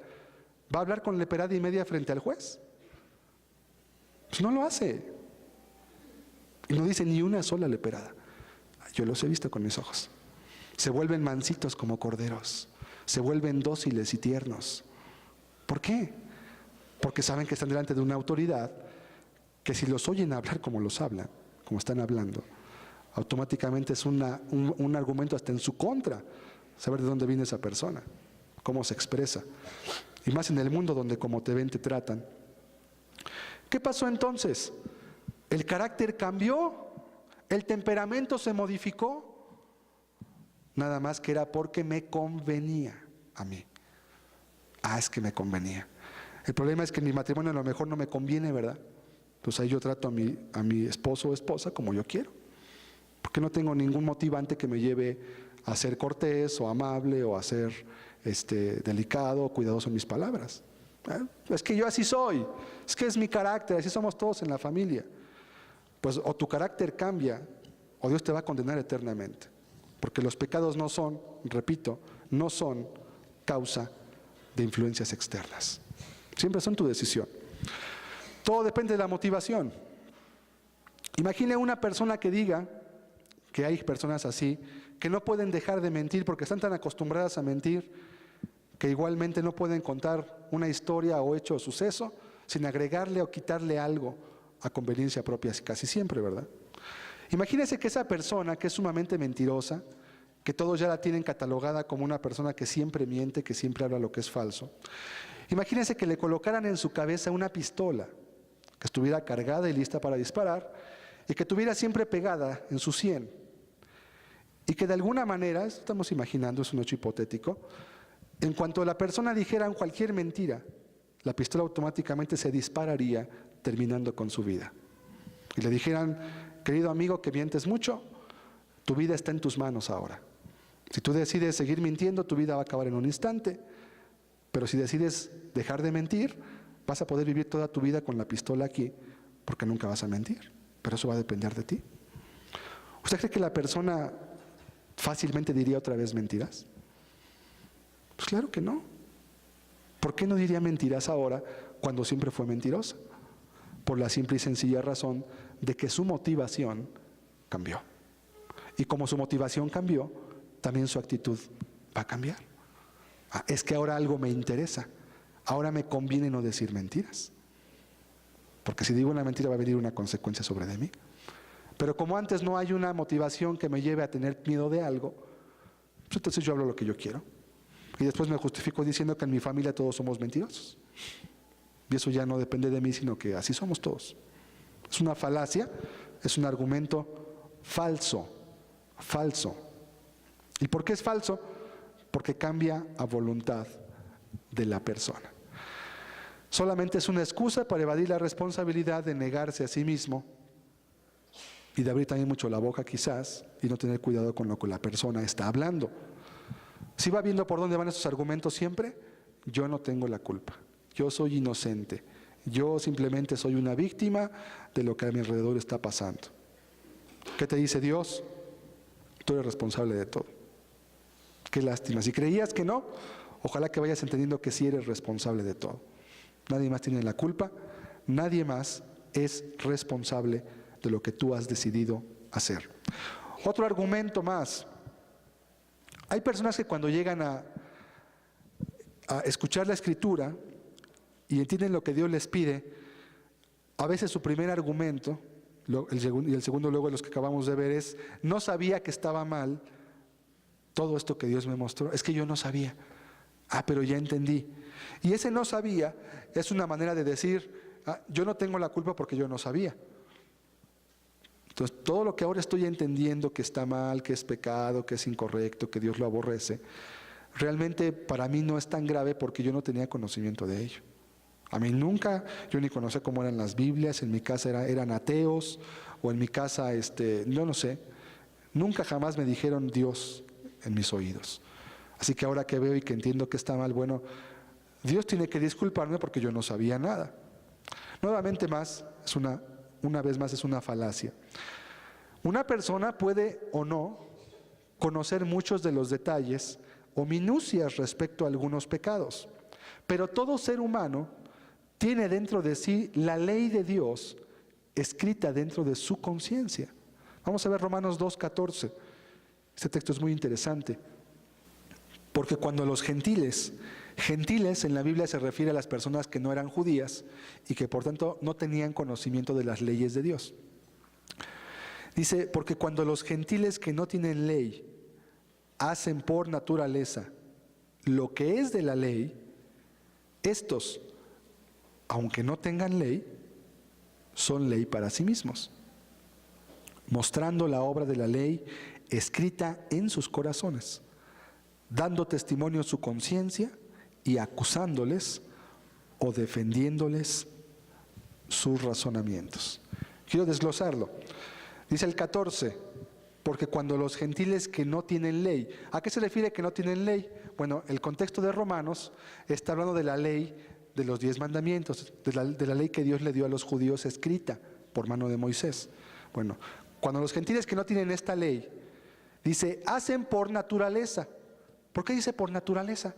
¿va a hablar con leperada y media frente al juez? Pues no lo hace. Y no dice ni una sola leperada. Yo los he visto con mis ojos. Se vuelven mansitos como corderos, se vuelven dóciles y tiernos. ¿Por qué? Porque saben que están delante de una autoridad que si los oyen hablar como los hablan, como están hablando, automáticamente es un argumento hasta en su contra, saber de dónde viene esa persona, cómo se expresa. Y más en el mundo donde como te ven, te tratan. ¿Qué pasó entonces? El carácter cambió, el temperamento se modificó, nada más que era porque me convenía a mí. Es que me convenía. El problema es que en mi matrimonio a lo mejor no me conviene, ¿verdad? Pues ahí yo trato a mi esposo o esposa como yo quiero. Porque no tengo ningún motivante que me lleve a ser cortés o amable o a ser delicado o cuidadoso en mis palabras. Es que yo así soy, es que es mi carácter, así somos todos en la familia. Pues o tu carácter cambia o Dios te va a condenar eternamente. Porque los pecados no son, repito, no son causa de influencias externas. Siempre son tu decisión. Todo depende de la motivación. Imagine una persona que diga, que hay personas así, que no pueden dejar de mentir porque están tan acostumbradas a mentir, que igualmente no pueden contar una historia o hecho o suceso sin agregarle o quitarle algo a conveniencia propia, casi siempre, ¿verdad? Imagínese que esa persona que es sumamente mentirosa, que todos ya la tienen catalogada como una persona que siempre miente, que siempre habla lo que es falso. Imagínese que le colocaran en su cabeza una pistola, que estuviera cargada y lista para disparar, y que tuviera siempre pegada en su sien. Y que de alguna manera, esto estamos imaginando, es un hecho hipotético, en cuanto la persona dijera cualquier mentira, la pistola automáticamente se dispararía, terminando con su vida. Y le dijeran, querido amigo que mientes mucho, tu vida está en tus manos ahora. Si tú decides seguir mintiendo, tu vida va a acabar en un instante, pero si decides dejar de mentir, vas a poder vivir toda tu vida con la pistola aquí, porque nunca vas a mentir, pero eso va a depender de ti. ¿Usted cree que la persona fácilmente diría otra vez mentiras? Pues claro que no. ¿Por qué no diría mentiras ahora cuando siempre fue mentirosa? Por la simple y sencilla razón de que su motivación cambió. Y como su motivación cambió, también su actitud va a cambiar. Es que ahora algo me interesa. Ahora me conviene no decir mentiras. Porque si digo una mentira va a venir una consecuencia sobre de mí. Pero como antes no hay una motivación que me lleve a tener miedo de algo, pues entonces yo hablo lo que yo quiero. Y después me justifico diciendo que en mi familia todos somos mentirosos. Y eso ya no depende de mí, sino que así somos todos. Es una falacia, es un argumento falso. Falso. ¿Y por qué es falso? Porque cambia a voluntad de la persona. Solamente es una excusa para evadir la responsabilidad de negarse a sí mismo y de abrir también mucho la boca quizás y no tener cuidado con lo que la persona está hablando. Si va viendo por dónde van esos argumentos siempre, yo no tengo la culpa, yo soy inocente, yo simplemente soy una víctima de lo que a mi alrededor está pasando. ¿Qué te dice Dios? Tú eres responsable de todo. Qué lástima. Si creías que no, ojalá que vayas entendiendo que sí eres responsable de todo. Nadie más tiene la culpa, nadie más es responsable de lo que tú has decidido hacer. Otro argumento más. Hay personas que cuando llegan a escuchar la Escritura y entienden lo que Dios les pide, a veces su primer argumento, y el segundo luego de los que acabamos de ver es, no sabía que estaba mal todo esto que Dios me mostró, es que yo no sabía. Pero ya entendí. Y ese no sabía es una manera de decir, yo no tengo la culpa porque yo no sabía. Entonces, todo lo que ahora estoy entendiendo que está mal, que es pecado, que es incorrecto, que Dios lo aborrece, realmente para mí no es tan grave porque yo no tenía conocimiento de ello. A mí nunca, yo ni conocía cómo eran las Biblias, en mi casa eran ateos, o en mi casa, yo no sé, nunca jamás me dijeron Dios en mis oídos. Así que ahora que veo y que entiendo que está mal, bueno, Dios tiene que disculparme porque yo no sabía nada. Nuevamente más, una vez más es una falacia. Una persona puede o no conocer muchos de los detalles o minucias respecto a algunos pecados, pero todo ser humano tiene dentro de sí la ley de Dios escrita dentro de su conciencia. Vamos a ver Romanos 2:14. Este texto es muy interesante. Porque cuando los gentiles en la Biblia se refiere a las personas que no eran judías y que por tanto no tenían conocimiento de las leyes de Dios. Dice, porque cuando los gentiles que no tienen ley hacen por naturaleza lo que es de la ley, estos, aunque no tengan ley, son ley para sí mismos, mostrando la obra de la ley escrita en sus corazones, dando testimonio su conciencia y acusándoles o defendiéndoles sus razonamientos. Quiero desglosarlo. Dice el 14, porque cuando los gentiles que no tienen ley, ¿a qué se refiere que no tienen ley? Bueno, el contexto de Romanos está hablando de la ley de los 10 mandamientos, de la ley que Dios le dio a los judíos escrita por mano de Moisés. Bueno, cuando los gentiles que no tienen esta ley, dice, hacen por naturaleza. ¿Por qué dice por naturaleza?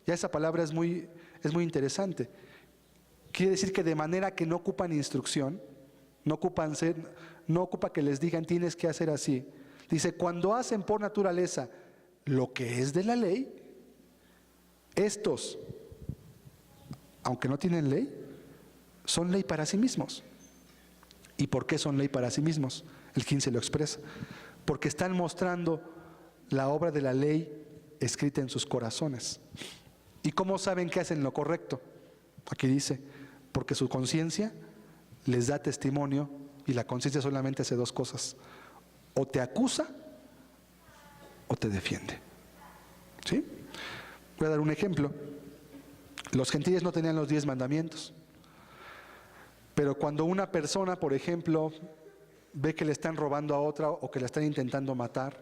Ya esa palabra es muy interesante. Quiere decir que de manera que no ocupan instrucción, no ocupa que les digan tienes que hacer así. Dice, cuando hacen por naturaleza lo que es de la ley, estos, aunque no tienen ley, son ley para sí mismos. ¿Y por qué son ley para sí mismos? El 15 lo expresa. Porque están mostrando la obra de la ley escrita en sus corazones. ¿Y cómo saben que hacen lo correcto? Aquí dice, porque su conciencia les da testimonio, y la conciencia solamente hace dos cosas: o te acusa o te defiende. ¿Sí? Voy a dar un ejemplo. Los gentiles no tenían los 10 mandamientos, pero cuando una persona, por ejemplo, ve que le están robando a otra o que la están intentando matar,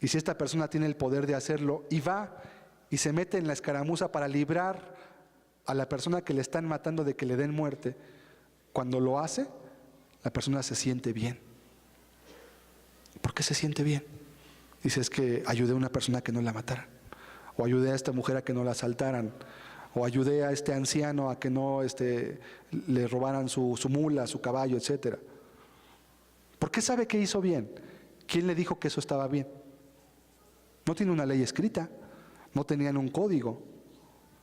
y si esta persona tiene el poder de hacerlo y va y se mete en la escaramuza para librar a la persona que le están matando de que le den muerte, cuando lo hace, la persona se siente bien. ¿Por qué se siente bien? Dice, es que ayudé a una persona a que no la mataran, o ayudé a esta mujer a que no la asaltaran, o ayudé a este anciano a que no le robaran su mula, su caballo, etc. ¿Por qué sabe que hizo bien? ¿Quién le dijo que eso estaba bien? No tiene una ley escrita, no tenían un código.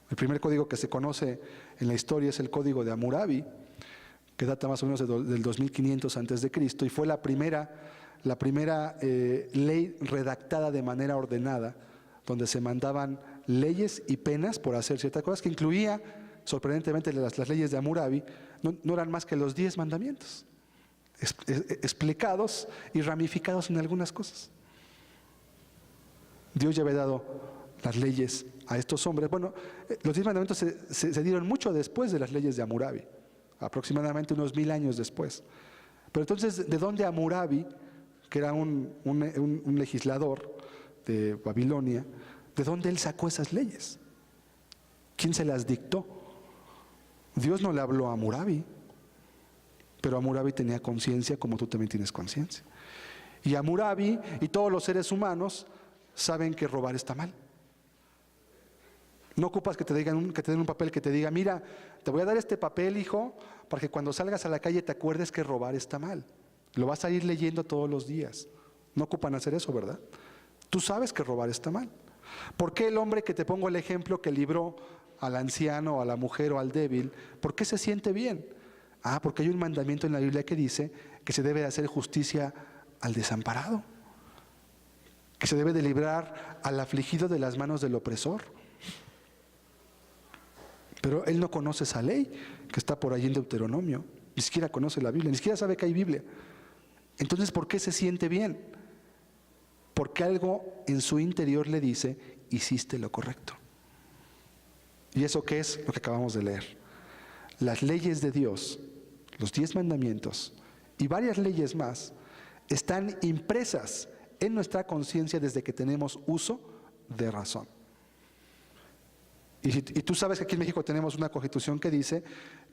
El primer código que se conoce en la historia es el código de Hammurabi, que data más o menos del 2500 antes de Cristo, y fue la primera ley redactada de manera ordenada, donde se mandaban leyes y penas por hacer ciertas cosas, que incluía, sorprendentemente, las leyes de Hammurabi, no eran más que los 10 mandamientos, explicados y ramificados en algunas cosas. Dios ya había dado las leyes a estos hombres. Bueno, los 10 mandamientos se dieron mucho después de las leyes de Hammurabi, aproximadamente unos 1000 años después. Pero entonces, ¿de dónde Hammurabi, que era un legislador de Babilonia, de dónde él sacó esas leyes? ¿Quién se las dictó? Dios no le habló a Hammurabi, pero Hammurabi tenía conciencia como tú también tienes conciencia. Y Hammurabi y todos los seres humanos saben que robar está mal. No ocupas que te den un papel que te diga, mira, te voy a dar este papel, hijo, para que cuando salgas a la calle te acuerdes que robar está mal. Lo vas a ir leyendo todos los días. No ocupan hacer eso, ¿verdad? Tú sabes que robar está mal. ¿Por qué el hombre que te pongo el ejemplo que libró al anciano, a la mujer o al débil, por qué se siente bien? Porque hay un mandamiento en la Biblia que dice que se debe de hacer justicia al desamparado, que se debe de librar al afligido de las manos del opresor. Pero él no conoce esa ley que está por ahí en Deuteronomio, ni siquiera conoce la Biblia, ni siquiera sabe que hay Biblia. Entonces, ¿por qué se siente bien? Porque algo en su interior le dice, hiciste lo correcto. ¿Y eso qué es? Lo que acabamos de leer. Las leyes de Dios, los 10 mandamientos y varias leyes más, están impresas en nuestra conciencia desde que tenemos uso de razón. Y tú sabes que aquí en México tenemos una constitución que dice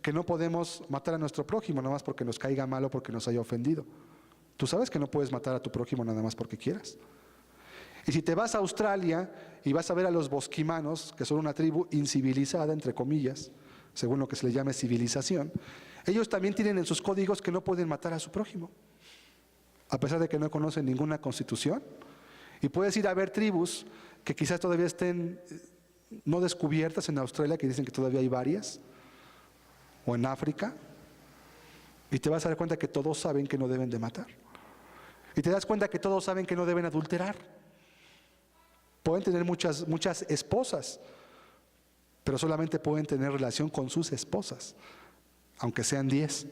que no podemos matar a nuestro prójimo nada más porque nos caiga mal o porque nos haya ofendido. Tú sabes que no puedes matar a tu prójimo nada más porque quieras. Y si te vas a Australia y vas a ver a los bosquimanos, que son una tribu incivilizada, entre comillas, según lo que se le llame civilización, ellos también tienen en sus códigos que no pueden matar a su prójimo, a pesar de que no conocen ninguna constitución. Y puedes ir a ver tribus que quizás todavía estén no descubiertas en Australia, que dicen que todavía hay varias, o en África, y te vas a dar cuenta que todos saben que no deben de matar. Y te das cuenta que todos saben que no deben adulterar. Pueden tener muchas esposas, pero solamente pueden tener relación con sus esposas, aunque sean 10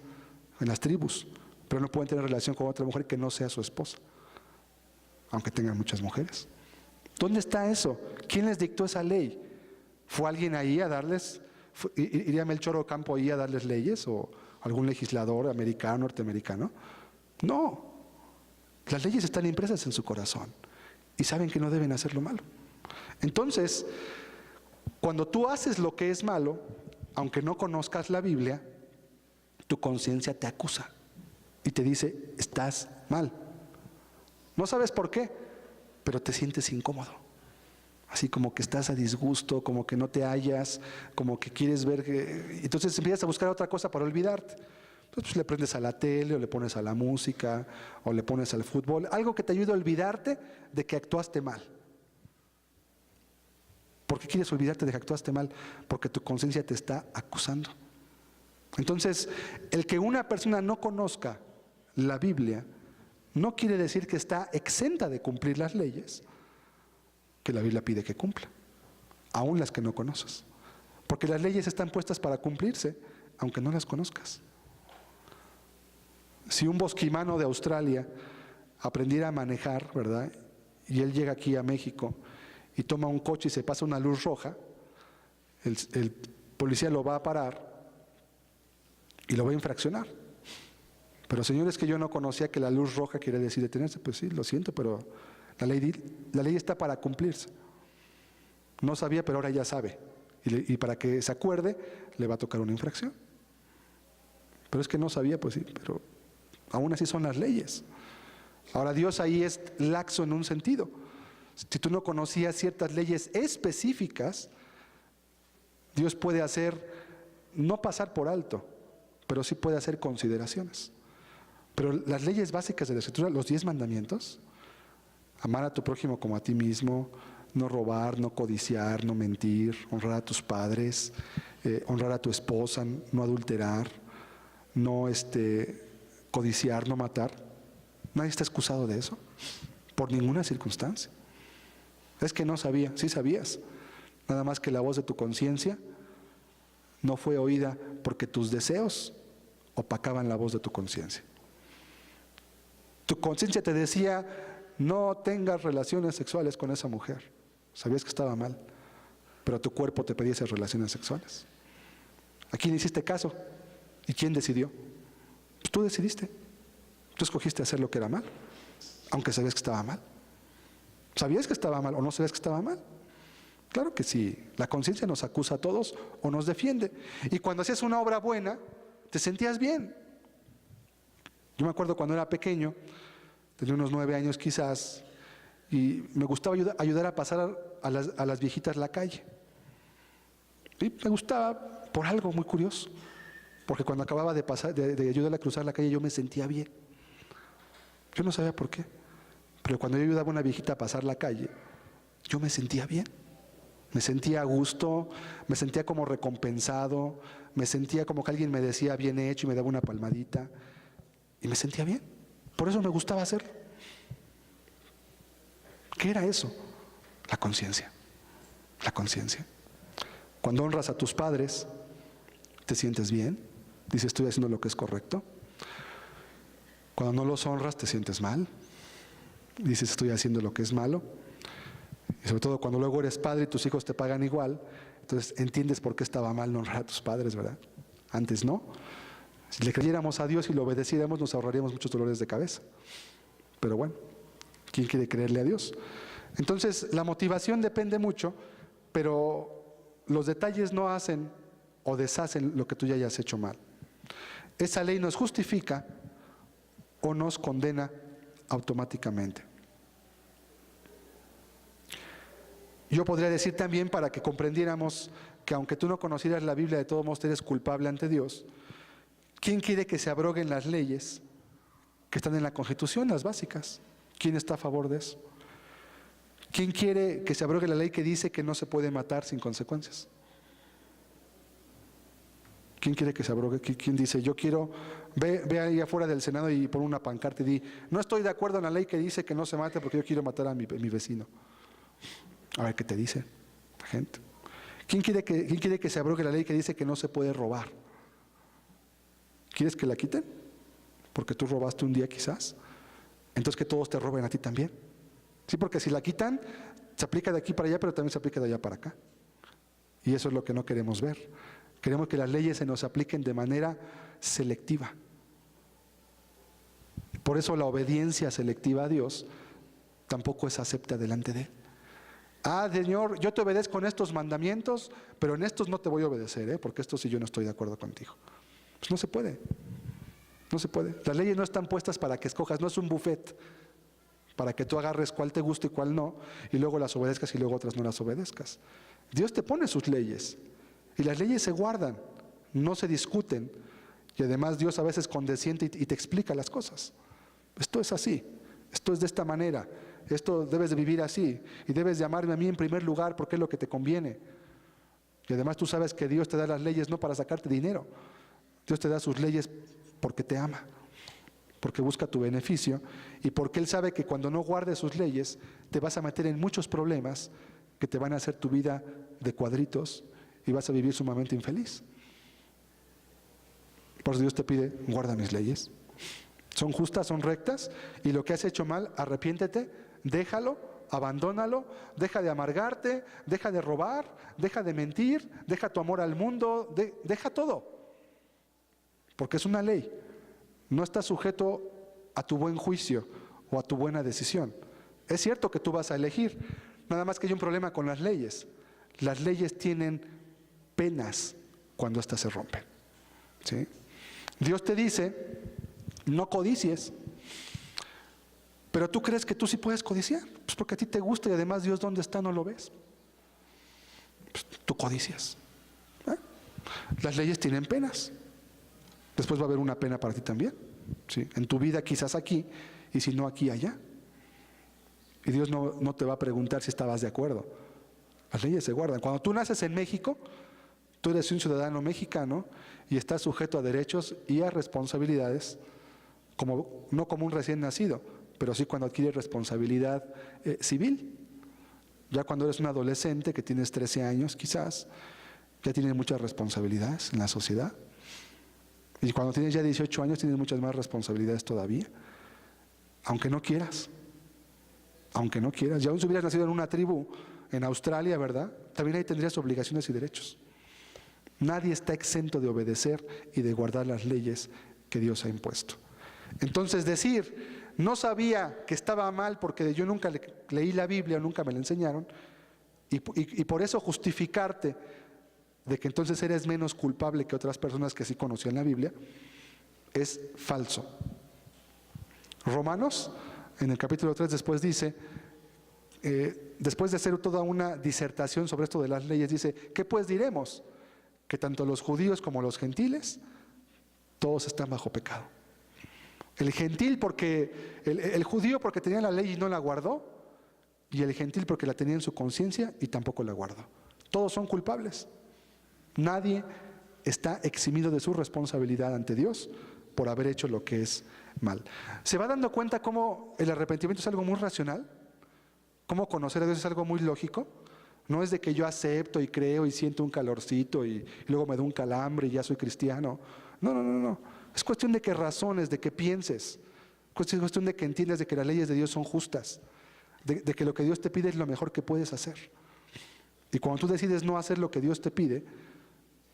en las tribus, pero no pueden tener relación con otra mujer que no sea su esposa, aunque tengan muchas mujeres. ¿Dónde está eso? ¿Quién les dictó esa ley? ¿Fue alguien ahí a darles? ¿Iría Melchor Ocampo ahí a darles leyes? ¿O algún legislador americano, norteamericano? No. Las leyes están impresas en su corazón y saben que no deben hacer lo malo. Entonces, cuando tú haces lo que es malo, aunque no conozcas la Biblia, tu conciencia te acusa y te dice, estás mal. No sabes por qué, pero te sientes incómodo. Así como que estás a disgusto, como que no te hallas, como que quieres ver que... Entonces empiezas a buscar otra cosa para olvidarte. Entonces le prendes a la tele, o le pones a la música, o le pones al fútbol, algo que te ayude a olvidarte de que actuaste mal. ¿Por qué quieres olvidarte de que actuaste mal? Porque tu conciencia te está acusando. Entonces, el que una persona no conozca la Biblia no quiere decir que está exenta de cumplir las leyes que la Biblia pide que cumpla, aún las que no conoces. Porque las leyes están puestas para cumplirse, aunque no las conozcas. Si un bosquimano de Australia aprendiera a manejar, ¿verdad? Y él llega aquí a México y toma un coche y se pasa una luz roja, el policía lo va a parar y lo va a infraccionar. Pero señores, que yo no conocía que la luz roja quiere decir detenerse. Pues sí, lo siento, pero la ley está para cumplirse. No sabía, pero ahora ya sabe. Y para que se acuerde, le va a tocar una infracción. Pero es que no sabía, pues sí, pero aún así son las leyes. Ahora, Dios ahí es laxo en un sentido. Si tú no conocías ciertas leyes específicas, Dios puede no pasar por alto, pero sí puede hacer consideraciones. Pero las leyes básicas de la Escritura, los 10 mandamientos, amar a tu prójimo como a ti mismo, no robar, no codiciar, no mentir, honrar a tus padres, honrar a tu esposa, no adulterar, no codiciar, no matar. Nadie está excusado de eso, por ninguna circunstancia. Es que no sabía, sí sabías. Nada más que la voz de tu conciencia no fue oída porque tus deseos opacaban la voz de tu conciencia. Tu conciencia te decía, no tengas relaciones sexuales con esa mujer. Sabías que estaba mal, pero tu cuerpo te pedía esas relaciones sexuales. ¿A quién hiciste caso? ¿Y quién decidió? Pues tú decidiste. Tú escogiste hacer lo que era mal, aunque sabías que estaba mal. ¿Sabías que estaba mal o no sabías que estaba mal? Claro que sí. La conciencia nos acusa a todos o nos defiende. Y cuando hacías una obra buena, te sentías bien. Yo me acuerdo cuando era pequeño, tenía unos 9 años quizás, y me gustaba ayudar a pasar a las viejitas la calle. Y me gustaba por algo muy curioso, porque cuando acababa de pasar, de ayudar a cruzar la calle, yo me sentía bien. Yo no sabía por qué, pero cuando yo ayudaba a una viejita a pasar la calle, yo me sentía bien. Me sentía a gusto, me sentía como recompensado, me sentía como que alguien me decía bien hecho y me daba una palmadita. Y me sentía bien. Por eso me gustaba hacerlo. ¿Qué era eso? La conciencia. La conciencia. Cuando honras a tus padres, te sientes bien. Dices, estoy haciendo lo que es correcto. Cuando no los honras, te sientes mal. Dices, estoy haciendo lo que es malo. Y sobre todo cuando luego eres padre y tus hijos te pagan igual, entonces entiendes por qué estaba mal no honrar a tus padres, ¿verdad? Antes no. Si le creyéramos a Dios y lo obedeciéramos, nos ahorraríamos muchos dolores de cabeza. Pero bueno, ¿quién quiere creerle a Dios? Entonces, la motivación depende mucho, pero los detalles no hacen o deshacen lo que tú ya hayas hecho mal. Esa ley nos justifica o nos condena automáticamente. Yo podría decir también, para que comprendiéramos que aunque tú no conocieras la Biblia, de todos modos eres culpable ante Dios. ¿Quién quiere que se abroguen las leyes que están en la Constitución, las básicas? ¿Quién está a favor de eso? ¿Quién quiere que se abrogue la ley que dice que no se puede matar sin consecuencias? ¿Quién quiere que se abrogue? ¿Quién dice, yo quiero, ve ahí afuera del Senado y pon una pancarta y di, no estoy de acuerdo en la ley que dice que no se mate porque yo quiero matar a mi vecino? A ver qué te dice la gente. ¿Quién quiere que se abrogue la ley que dice que no se puede robar? ¿Quieres que la quiten? Porque tú robaste un día quizás. Entonces que todos te roben a ti también. Sí, porque si la quitan, se aplica de aquí para allá, pero también se aplica de allá para acá. Y eso es lo que no queremos ver. Queremos que las leyes se nos apliquen de manera selectiva. Por eso la obediencia selectiva a Dios tampoco es acepta delante de Él. Ah, Señor, yo te obedezco en estos mandamientos, pero en estos no te voy a obedecer, porque estos sí yo no estoy de acuerdo contigo. Pues no se puede. No se puede. Las leyes no están puestas para que escojas, no es un buffet para que tú agarres cuál te gusta y cuál no, y luego las obedezcas y luego otras no las obedezcas. Dios te pone sus leyes, y las leyes se guardan, no se discuten, y además Dios a veces condesciende y te explica las cosas. Esto es así, esto es de esta manera, esto debes de vivir así, y debes de amarme a mí en primer lugar porque es lo que te conviene. Y además tú sabes que Dios te da las leyes no para sacarte dinero, Dios te da sus leyes porque te ama, porque busca tu beneficio y porque Él sabe que cuando no guardes sus leyes te vas a meter en muchos problemas que te van a hacer tu vida de cuadritos y vas a vivir sumamente infeliz. Por eso Dios te pide, guarda mis leyes. Son justas, son rectas, y lo que has hecho mal, arrepiéntete, déjalo, abandónalo, deja de amargarte, deja de robar, deja de mentir, deja tu amor al mundo, deja todo. Porque es una ley. No está sujeto a tu buen juicio o a tu buena decisión. Es cierto que tú vas a elegir, nada más que hay un problema con las leyes. Las leyes tienen penas cuando éstas se rompen. ¿Sí? Dios te dice, no codicies. Pero tú crees que tú sí puedes codiciar. Pues porque a ti te gusta y además Dios ¿dónde está? No lo ves. Pues tú codicias. Las leyes tienen penas. Después va a haber una pena para ti también. ¿Sí? En tu vida quizás aquí y si no aquí allá. Y Dios no te va a preguntar si estabas de acuerdo. Las leyes se guardan. Cuando tú naces en México, tú eres un ciudadano mexicano y estás sujeto a derechos y a responsabilidades, no como un recién nacido, pero sí cuando adquieres responsabilidad civil. Ya cuando eres un adolescente que tienes 13 años quizás, ya tienes muchas responsabilidades en la sociedad. Y cuando tienes ya 18 años tienes muchas más responsabilidades todavía. Aunque no quieras. Aunque no quieras. Ya aún si hubieras nacido en una tribu en Australia, ¿verdad? También ahí tendrías obligaciones y derechos. Nadie está exento de obedecer y de guardar las leyes que Dios ha impuesto. Entonces decir, no sabía que estaba mal porque yo nunca leí la Biblia, nunca me la enseñaron, y por eso justificarte de que entonces eres menos culpable que otras personas que sí conocían la Biblia, es falso. Romanos, en el capítulo 3, después dice, después de hacer toda una disertación sobre esto de las leyes, dice, ¿qué pues diremos? Que tanto los judíos como los gentiles, todos están bajo pecado. El gentil porque, el judío porque tenía la ley y no la guardó, y el gentil porque la tenía en su conciencia y tampoco la guardó. Todos son culpables. Nadie está eximido de su responsabilidad ante Dios por haber hecho lo que es mal. ¿Se va dando cuenta cómo el arrepentimiento es algo muy racional? ¿Cómo conocer a Dios es algo muy lógico? No es de que yo acepto y creo y siento un calorcito y luego me da un calambre y ya soy cristiano. No. Es cuestión de que razones, de que pienses. Es cuestión de que entiendas de que las leyes de Dios son justas. De que lo que Dios te pide es lo mejor que puedes hacer. Y cuando tú decides no hacer lo que Dios te pide,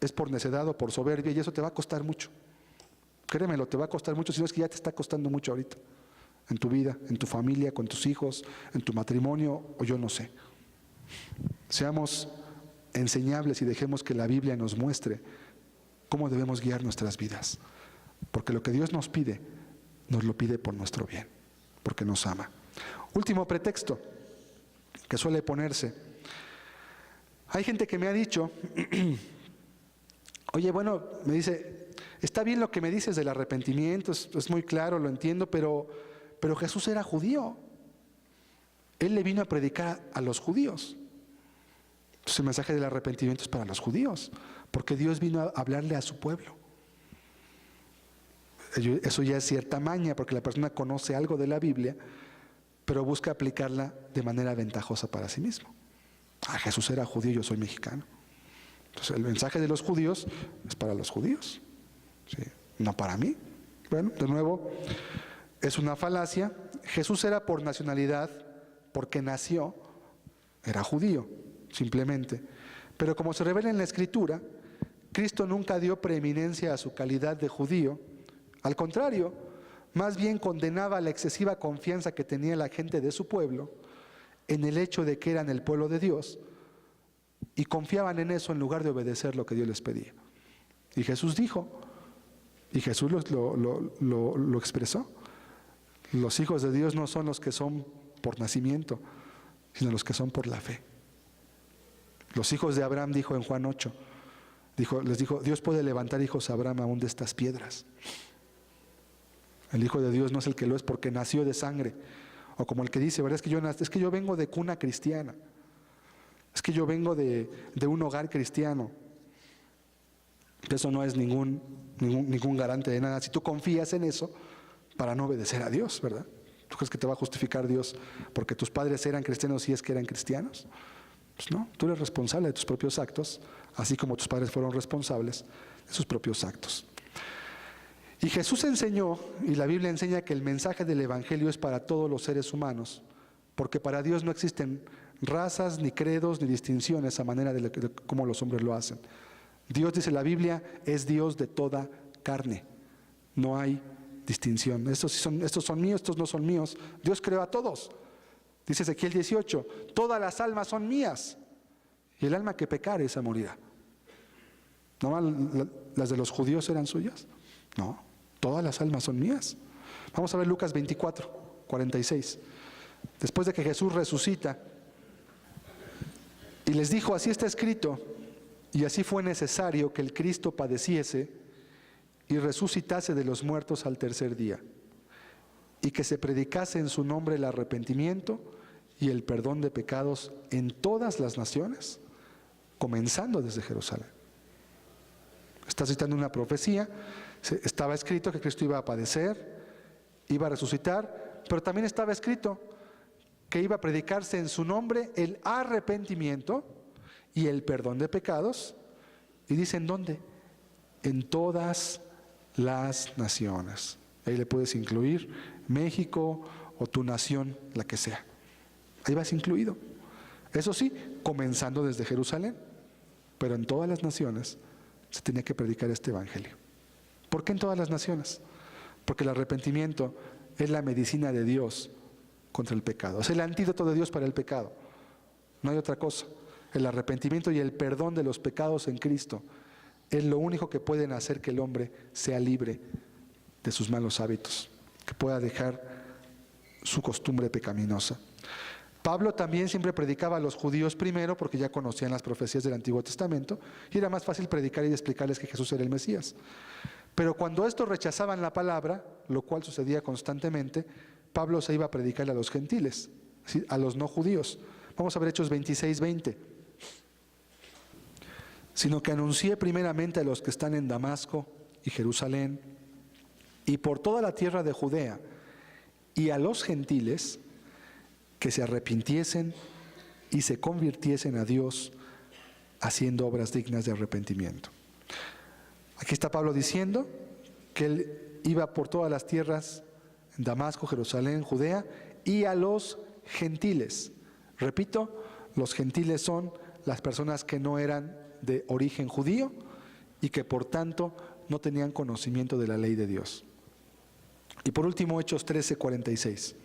es por necedad o por soberbia, y eso te va a costar mucho. Créemelo, te va a costar mucho, si no es que ya te está costando mucho ahorita. En tu vida, en tu familia, con tus hijos, en tu matrimonio, o yo no sé. Seamos enseñables y dejemos que la Biblia nos muestre cómo debemos guiar nuestras vidas. Porque lo que Dios nos pide, nos lo pide por nuestro bien, porque nos ama. Último pretexto que suele ponerse. Hay gente que me ha dicho, oye, bueno, me dice, está bien lo que me dices del arrepentimiento, es muy claro, lo entiendo, pero Jesús era judío. Él le vino a predicar a los judíos. Entonces el mensaje del arrepentimiento es para los judíos, porque Dios vino a hablarle a su pueblo. Eso ya es cierta maña, porque la persona conoce algo de la Biblia, pero busca aplicarla de manera ventajosa para sí mismo. Jesús era judío, yo soy mexicano. Entonces el mensaje de los judíos es para los judíos, ¿sí? No para mí. Bueno, de nuevo, es una falacia. Jesús era por nacionalidad, porque nació, era judío, simplemente. Pero como se revela en la Escritura, Cristo nunca dio preeminencia a su calidad de judío. Al contrario, más bien condenaba la excesiva confianza que tenía la gente de su pueblo en el hecho de que eran el pueblo de Dios y confiaban en eso en lugar de obedecer lo que Dios les pedía. Y Jesús dijo, y Jesús lo expresó, los hijos de Dios no son los que son por nacimiento, sino los que son por la fe. Los hijos de Abraham, dijo en Juan 8, les dijo, Dios puede levantar hijos a Abraham aún de estas piedras. El hijo de Dios no es el que lo es porque nació de sangre, o como el que dice, ¿verdad? Es que yo vengo de cuna cristiana, es que yo vengo de un hogar cristiano. Eso no es ningún garante de nada. Si tú confías en eso, para no obedecer a Dios, ¿verdad? ¿Tú crees que te va a justificar Dios porque tus padres eran cristianos si es que eran cristianos? Pues no, tú eres responsable de tus propios actos, así como tus padres fueron responsables de sus propios actos. Y Jesús enseñó, y la Biblia enseña, que el mensaje del Evangelio es para todos los seres humanos, porque para Dios no existen razas, ni credos, ni distinciones a manera de cómo los hombres lo hacen. Dios, dice la Biblia, es Dios de toda carne. No hay distinción. Estos son míos, estos no son míos. Dios creó a todos. Dice Ezequiel 18, todas las almas son mías, y el alma que pecare, esa morirá. ¿No las de los judíos eran suyas? No, todas las almas son mías. Vamos a ver Lucas 24, 46. Después de que Jesús resucita, y les dijo, así está escrito, y así fue necesario que el Cristo padeciese y resucitase de los muertos al tercer día, y que se predicase en su nombre el arrepentimiento y el perdón de pecados en todas las naciones, comenzando desde Jerusalén. Está citando una profecía. Estaba escrito que Cristo iba a padecer, iba a resucitar, pero también estaba escrito que iba a predicarse en su nombre el arrepentimiento y el perdón de pecados. Y dice, ¿en dónde? En todas las naciones. Ahí le puedes incluir México o tu nación, la que sea. Ahí vas incluido. Eso sí, comenzando desde Jerusalén, pero en todas las naciones se tenía que predicar este evangelio. ¿Por qué en todas las naciones? Porque el arrepentimiento es la medicina de Dios contra el pecado. Es el antídoto de Dios para el pecado. No hay otra cosa. El arrepentimiento y el perdón de los pecados en Cristo es lo único que pueden hacer que el hombre sea libre de sus malos hábitos, que pueda dejar su costumbre pecaminosa. Pablo también siempre predicaba a los judíos primero, porque ya conocían las profecías del Antiguo Testamento, y era más fácil predicar y explicarles que Jesús era el Mesías. Pero cuando estos rechazaban la palabra, lo cual sucedía constantemente, Pablo se iba a predicar a los gentiles, ¿sí?, a los no judíos. Vamos a ver Hechos 26, 20. Sino que anuncié primeramente a los que están en Damasco y Jerusalén, y por toda la tierra de Judea, y a los gentiles, que se arrepintiesen y se convirtiesen a Dios, haciendo obras dignas de arrepentimiento. Aquí está Pablo diciendo que él iba por todas las tierras, en Damasco, Jerusalén, Judea, y a los gentiles. Repito, los gentiles son las personas que no eran de origen judío y que por tanto no tenían conocimiento de la ley de Dios. Y por último, Hechos 13, 46.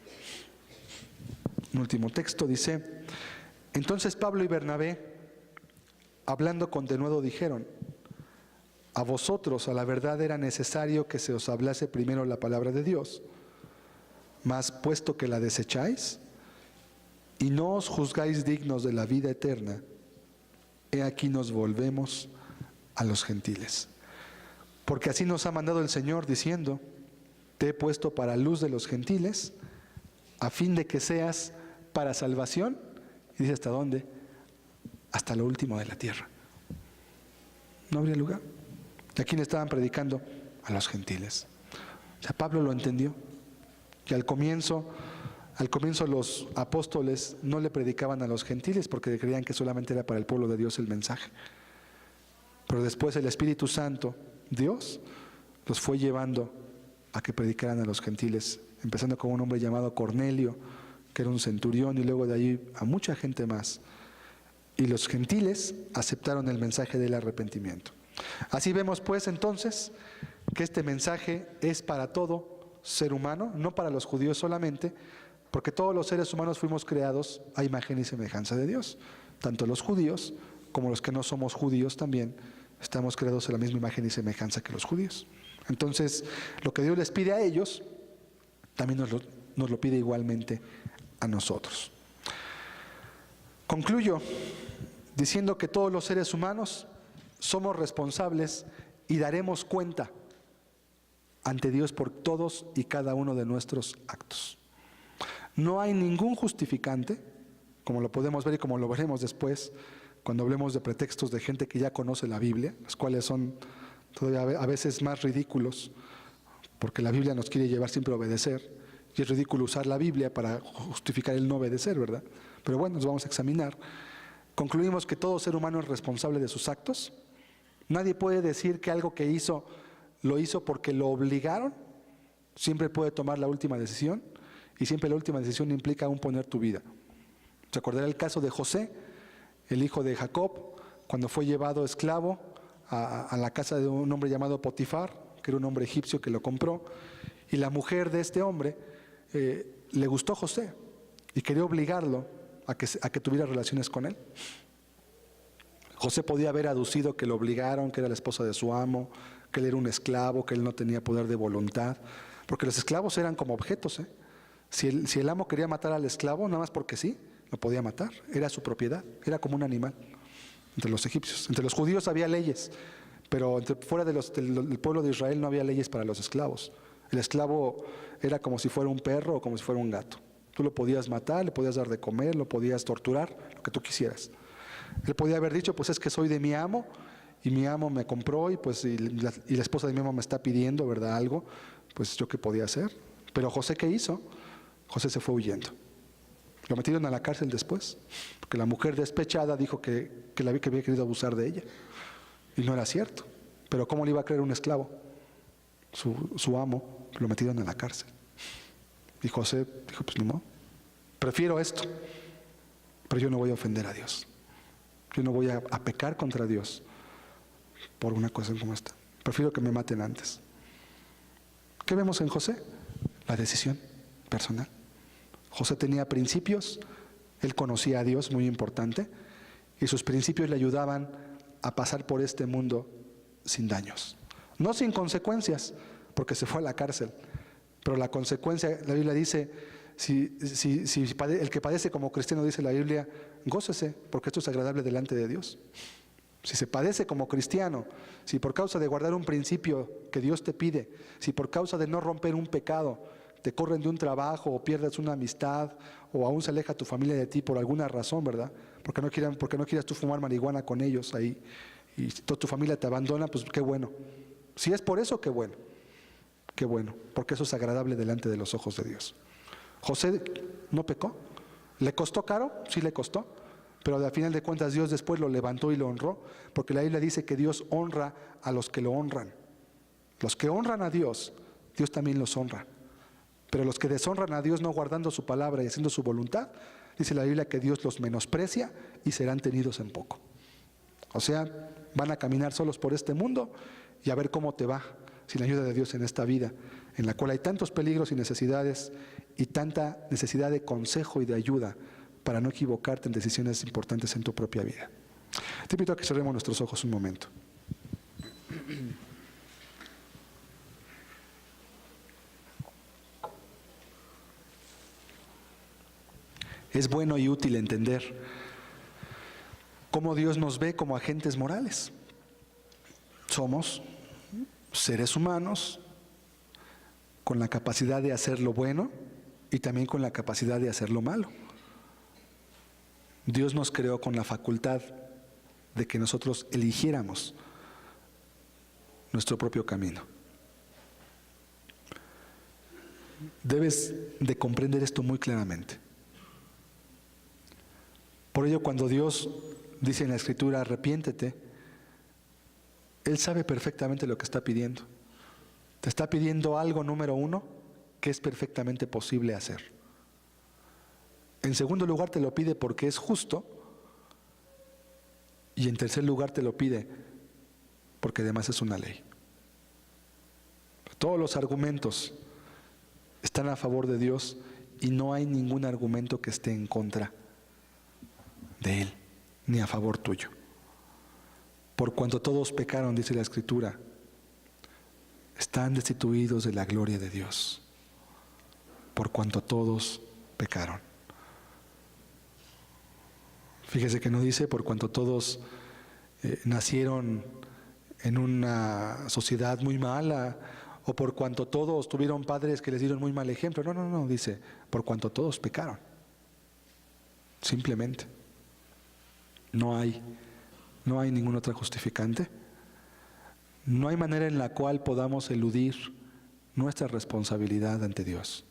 Un último texto dice, entonces Pablo y Bernabé, hablando con denuedo, dijeron, a vosotros a la verdad era necesario que se os hablase primero la palabra de Dios, mas puesto que la desecháis y no os juzgáis dignos de la vida eterna, he aquí nos volvemos a los gentiles. Porque así nos ha mandado el Señor diciendo, te he puesto para luz de los gentiles, a fin de que seas para salvación. Y dice, ¿hasta dónde? Hasta lo último de la tierra. No habría lugar. ¿Y a quién estaban predicando? A los gentiles. O sea, Pablo lo entendió. Y al comienzo los apóstoles no le predicaban a los gentiles porque creían que solamente era para el pueblo de Dios el mensaje. Pero después el Espíritu Santo, Dios, los fue llevando a que predicaran a los gentiles, empezando con un hombre llamado Cornelio, que era un centurión, y luego de allí a mucha gente más. Y los gentiles aceptaron el mensaje del arrepentimiento. Así vemos pues entonces que este mensaje es para todo ser humano, no para los judíos solamente, porque todos los seres humanos fuimos creados a imagen y semejanza de Dios. Tanto los judíos como los que no somos judíos también estamos creados a la misma imagen y semejanza que los judíos. Entonces, lo que Dios les pide a ellos, también nos lo pide igualmente a nosotros. Concluyo diciendo que todos los seres humanos somos responsables y daremos cuenta ante Dios por todos y cada uno de nuestros actos. No hay ningún justificante, como lo podemos ver y como lo veremos después, cuando hablemos de pretextos de gente que ya conoce la Biblia, los cuales son todavía a veces más ridículos, porque la Biblia nos quiere llevar siempre a obedecer, y es ridículo usar la Biblia para justificar el no obedecer, ¿verdad? Pero bueno, nos vamos a examinar. Concluimos que todo ser humano es responsable de sus actos. Nadie puede decir que algo que hizo, lo hizo porque lo obligaron. Siempre puede tomar la última decisión, y siempre la última decisión implica aún poner tu vida. ¿Se acordará el caso de José, el hijo de Jacob, cuando fue llevado esclavo a la casa de un hombre llamado Potifar, que era un hombre egipcio que lo compró, y la mujer de este hombre le gustó José y quería obligarlo a que tuviera relaciones con él? José podía haber aducido que lo obligaron, que era la esposa de su amo, que él era un esclavo, que él no tenía poder de voluntad, porque los esclavos eran como objetos, ¿eh? Si el amo quería matar al esclavo, nada más porque sí, lo podía matar, era su propiedad, era como un animal entre los egipcios. Entre los judíos había leyes, pero fuera del pueblo de Israel no había leyes para los esclavos. El esclavo era como si fuera un perro o como si fuera un gato. Tú lo podías matar, le podías dar de comer, lo podías torturar, lo que tú quisieras. Él podía haber dicho, pues es que soy de mi amo, y mi amo me compró, y la esposa de mi amo me está pidiendo, ¿verdad?, algo, pues yo qué podía hacer. Pero José, ¿qué hizo? José se fue huyendo. Lo metieron a la cárcel después, porque la mujer despechada dijo que había querido abusar de ella. Y no era cierto. Pero ¿cómo le iba a creer un esclavo? Su amo, lo metieron a la cárcel. Y José dijo, pues no, prefiero esto, pero yo no voy a ofender a Dios. Yo no voy a pecar contra Dios por una cosa como esta. Prefiero que me maten antes. ¿Qué vemos en José? La decisión personal. José tenía principios, él conocía a Dios, muy importante, y sus principios le ayudaban a pasar por este mundo sin daños. No sin consecuencias, porque se fue a la cárcel, pero la consecuencia, la Biblia dice, el que padece como cristiano, dice la Biblia, gócese, porque esto es agradable delante de Dios. Si se padece como cristiano, si por causa de guardar un principio que Dios te pide, si por causa de no romper un pecado, te corren de un trabajo o pierdes una amistad o aún se aleja tu familia de ti por alguna razón, ¿verdad? Porque no quieras tú fumar marihuana con ellos ahí y toda tu familia te abandona, pues qué bueno. Si es por eso, qué bueno, porque eso es agradable delante de los ojos de Dios. José no pecó, ¿le costó caro? Sí le costó, pero al final de cuentas Dios después lo levantó y lo honró, porque la Biblia dice que Dios honra a los que lo honran. Los que honran a Dios, Dios también los honra. Pero los que deshonran a Dios no guardando su palabra y haciendo su voluntad, dice la Biblia que Dios los menosprecia y serán tenidos en poco. O sea, van a caminar solos por este mundo y a ver cómo te va sin la ayuda de Dios en esta vida, en la cual hay tantos peligros y necesidades y tanta necesidad de consejo y de ayuda para no equivocarte en decisiones importantes en tu propia vida. Te invito a que cerremos nuestros ojos un momento. Es bueno y útil entender cómo Dios nos ve como agentes morales. Somos seres humanos con la capacidad de hacer lo bueno y también con la capacidad de hacer lo malo. Dios nos creó con la facultad de que nosotros eligiéramos nuestro propio camino. Debes de comprender esto muy claramente. Por ello, cuando Dios dice en la Escritura, arrepiéntete, Él sabe perfectamente lo que está pidiendo. Te está pidiendo algo, número uno, que es perfectamente posible hacer. En segundo lugar, te lo pide porque es justo. Y en tercer lugar, te lo pide porque además es una ley. Todos los argumentos están a favor de Dios y no hay ningún argumento que esté en contra de Él, ni a favor tuyo. Por cuanto todos pecaron, dice la Escritura, están destituidos de la gloria de Dios. Por cuanto todos pecaron. Fíjese que no dice por cuanto todos nacieron en una sociedad muy mala, o por cuanto todos tuvieron padres que les dieron muy mal ejemplo. No, dice por cuanto todos pecaron. Simplemente. No hay ninguna otra justificante. No hay manera en la cual podamos eludir nuestra responsabilidad ante Dios.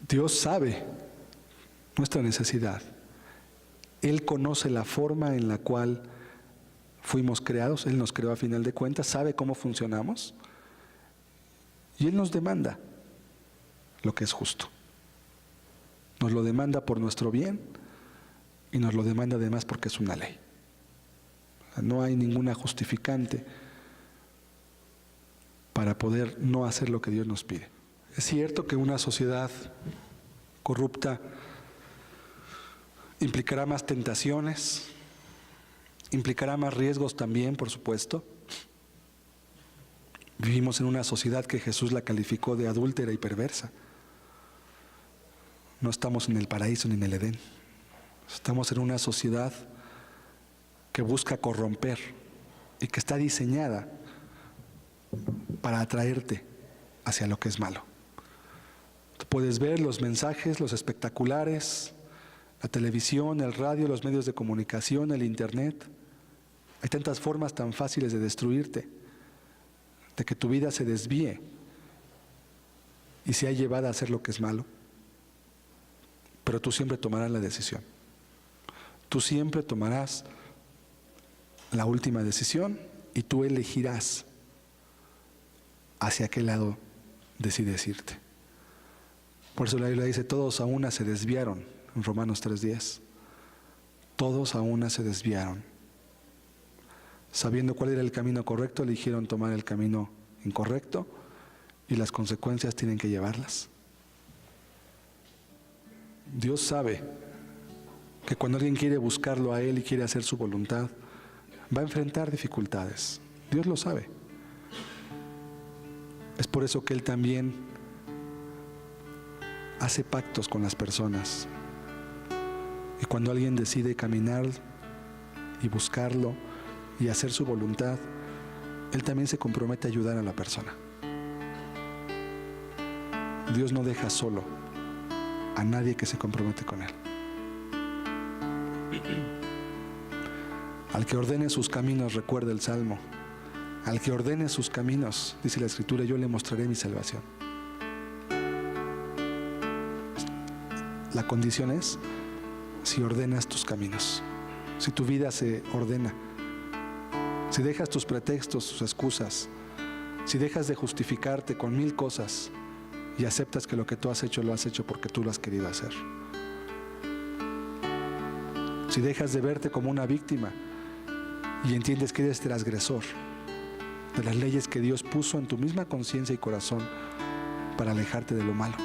Dios sabe nuestra necesidad. Él conoce la forma en la cual fuimos creados. Él nos creó a final de cuentas, sabe cómo funcionamos. Y Él nos demanda lo que es justo. Nos lo demanda por nuestro bien y nos lo demanda además porque es una ley. No hay ninguna justificante para poder no hacer lo que Dios nos pide. Es cierto que una sociedad corrupta implicará más tentaciones, implicará más riesgos también, por supuesto. Vivimos en una sociedad que Jesús la calificó de adúltera y perversa. No estamos en el paraíso ni en el Edén. Estamos en una sociedad que busca corromper y que está diseñada para atraerte hacia lo que es malo. Tú puedes ver los mensajes, los espectaculares, la televisión, el radio, los medios de comunicación, el internet. Hay tantas formas tan fáciles de destruirte, de que tu vida se desvíe y sea llevada a hacer lo que es malo. Pero tú siempre tomarás la decisión. Tú siempre tomarás la última decisión y tú elegirás hacia qué lado decides irte. Por eso la Biblia dice, todos a una se desviaron, en Romanos 3:10. Todos a una se desviaron. Sabiendo cuál era el camino correcto, eligieron tomar el camino incorrecto y las consecuencias tienen que llevarlas. Dios sabe que cuando alguien quiere buscarlo a Él y quiere hacer su voluntad, va a enfrentar dificultades. Dios lo sabe. Es por eso que Él también hace pactos con las personas. Y cuando alguien decide caminar y buscarlo y hacer su voluntad, Él también se compromete a ayudar a la persona. Dios no deja solo a nadie que se compromete con Él. Al que ordene sus caminos, recuerda el Salmo, al que ordene sus caminos, dice la Escritura, yo le mostraré mi salvación. La condición es si ordenas tus caminos, si tu vida se ordena, si dejas tus pretextos, tus excusas, si dejas de justificarte con 1000 cosas y aceptas que lo que tú has hecho lo has hecho porque tú lo has querido hacer. Si dejas de verte como una víctima y entiendes que eres transgresor de las leyes que Dios puso en tu misma conciencia y corazón para alejarte de lo malo.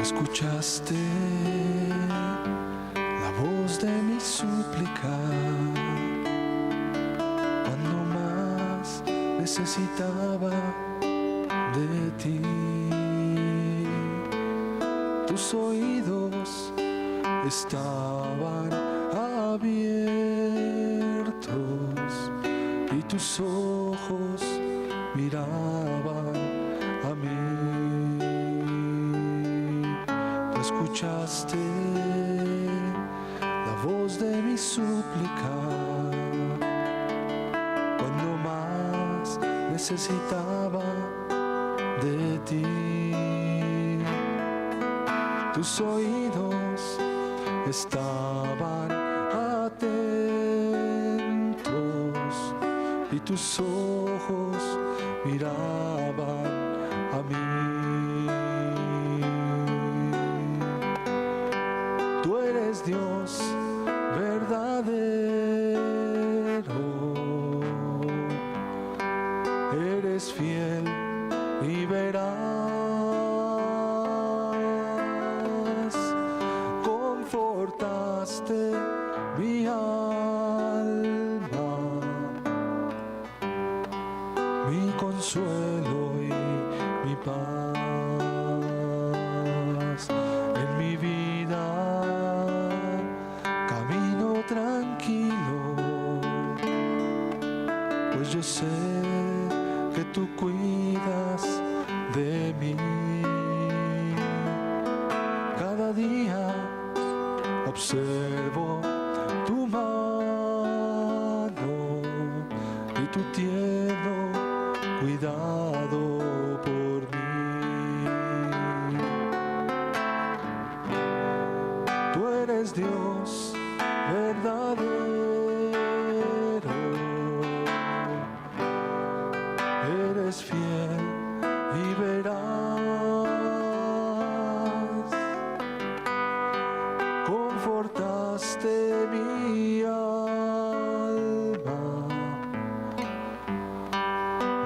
Escuchaste la voz de mi súplica cuando más necesitaba de ti. Tus oídos estaban abiertos y tus ojos miraban a mí. Escuchaste la voz de mi súplica cuando más necesitaba de ti. Tus oídos estaban atentos y tus ojos miraban a mí. Tú eres Dios verdadero, eres fiel y veraz, confortaste mi alma, mi consuelo y mi paz en mi vida. que tú cuidas de mí. Cada día observo tu mano y tu tierno cuidado por mí. Tú eres Dios verdadero, eres fiel y veraz, confortaste mi alma,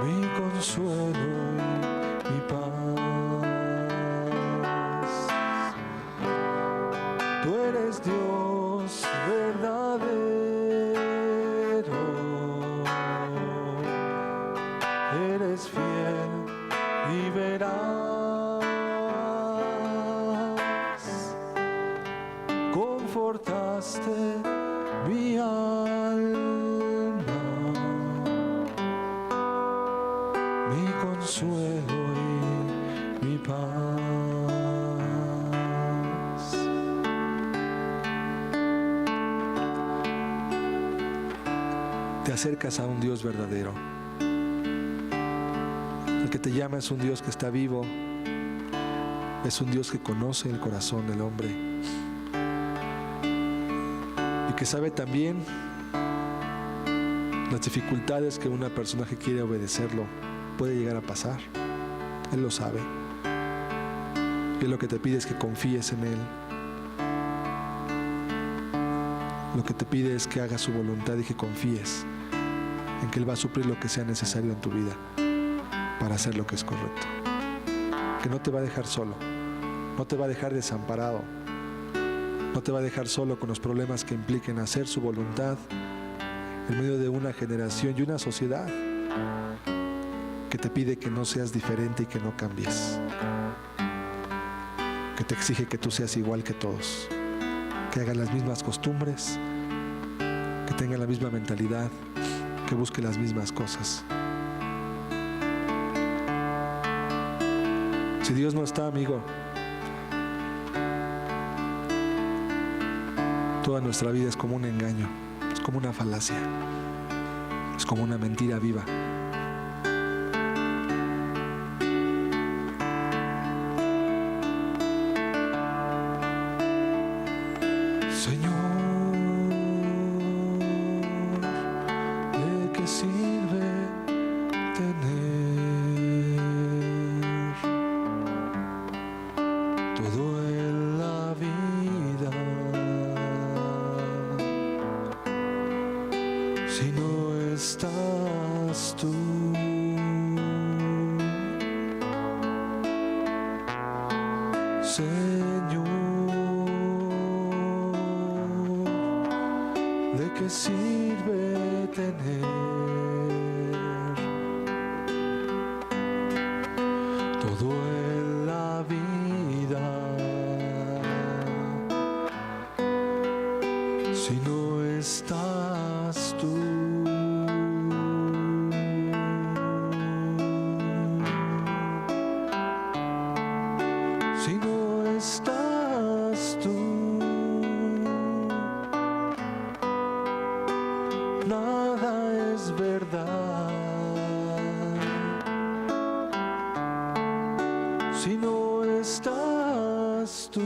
mi consuelo y mi paz. Tú eres Dios verdadero, eres fiel y veraz, confortaste mi alma, mi consuelo y mi paz. Te acercas a un Dios verdadero. El que te llama es un Dios que está vivo, es un Dios que conoce el corazón del hombre y que sabe también las dificultades que una persona que quiere obedecerlo puede llegar a pasar. Él lo sabe. Y lo que te pide es que confíes en Él. Lo que te pide es que hagas su voluntad y que confíes en que Él va a suplir lo que sea necesario en tu vida para hacer lo que es correcto. Que no te va a dejar solo, no te va a dejar desamparado, no te va a dejar solo con los problemas que impliquen hacer su voluntad en medio de una generación y una sociedad que te pide que no seas diferente y que no cambies, que te exige que tú seas igual que todos, que hagas las mismas costumbres, que tengas la misma mentalidad, que busque las mismas cosas. Si Dios no está, amigo, toda nuestra vida es como un engaño, es como una falacia, es como una mentira viva. Señor, ¿de qué sirve tener todo en la vida si no estás tú? Señor, ¿de qué sirve tener todo en la vida si no estás tú? Si no estás tú, nada es verdad. Si no estás tú,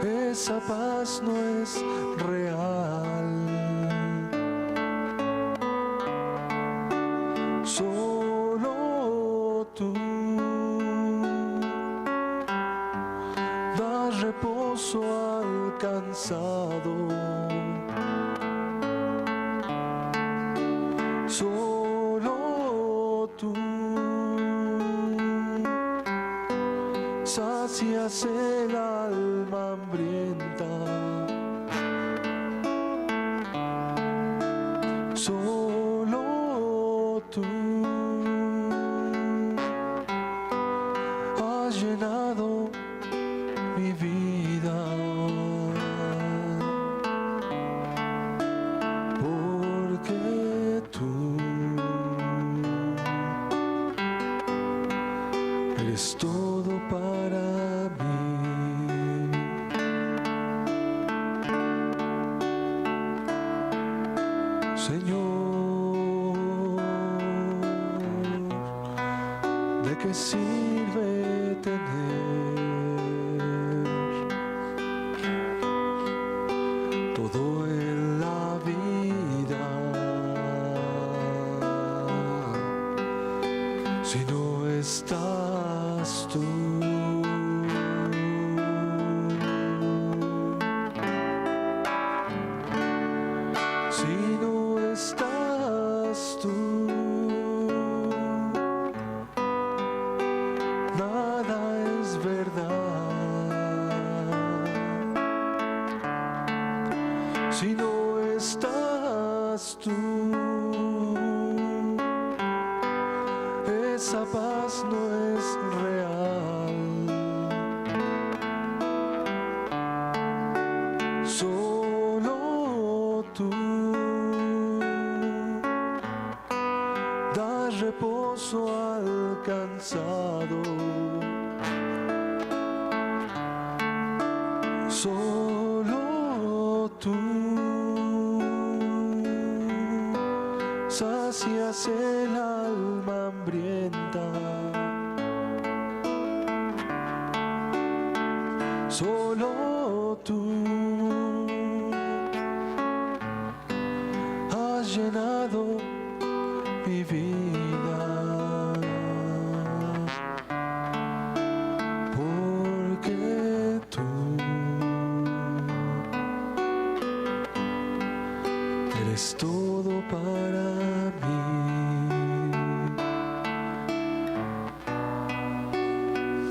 esa paz no es real. Solo tú das reposo al cansado. Solo tú sacias el alma hambrienta. Solo tú has llenado mi vida, porque eres todo para mí. Señor, ¿de qué sirve tener todo en la vida si no estás tú? Si no estás tú, nada es verdad. Si no estás tú, esa paz no es real. Solo tú das reposo al cansado. Solo tú sacias el alma hambrienta. Solo tú has llenado mi vida, porque tú eres todo para mí.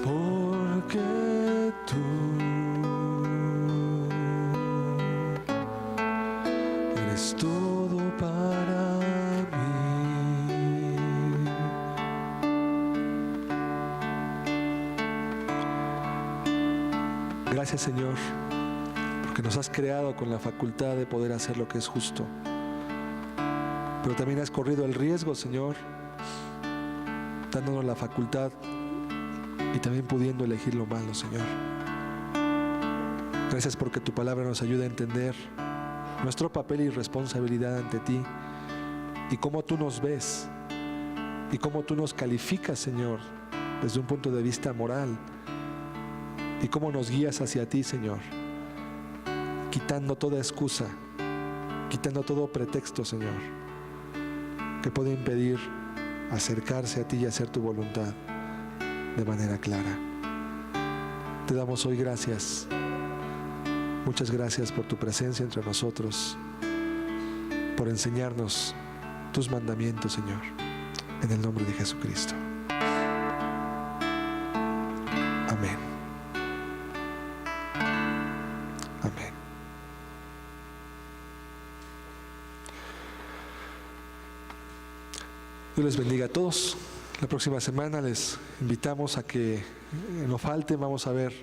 Porque tú eres todo para mí. Gracias, Señor, porque nos has creado con la facultad de poder hacer lo que es justo. Pero también has corrido el riesgo, Señor, dándonos la facultad y también pudiendo elegir lo malo, Señor. Gracias porque tu palabra nos ayuda a entender nuestro papel y responsabilidad ante ti y cómo tú nos ves y cómo tú nos calificas, Señor, desde un punto de vista moral y cómo nos guías hacia ti, Señor, quitando toda excusa, quitando todo pretexto, Señor, que puede impedir acercarse a ti y hacer tu voluntad de manera clara. Te damos hoy gracias. Muchas gracias por tu presencia entre nosotros, por enseñarnos tus mandamientos, Señor, en el nombre de Jesucristo. Amén. Amén. Dios les bendiga a todos. La próxima semana les invitamos a que no falten. Vamos a ver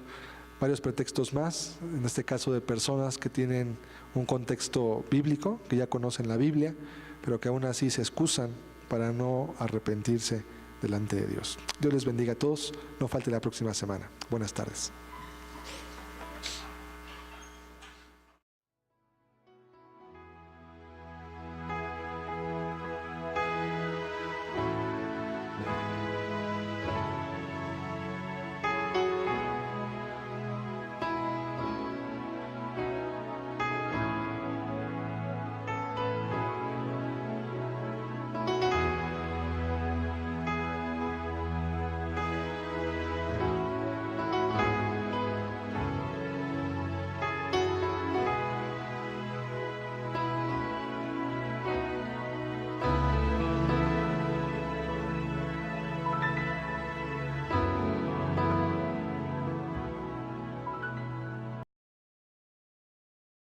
varios pretextos más, en este caso de personas que tienen un contexto bíblico, que ya conocen la Biblia, pero que aún así se excusan para no arrepentirse delante de Dios. Dios les bendiga a todos. No falte la próxima semana. Buenas tardes.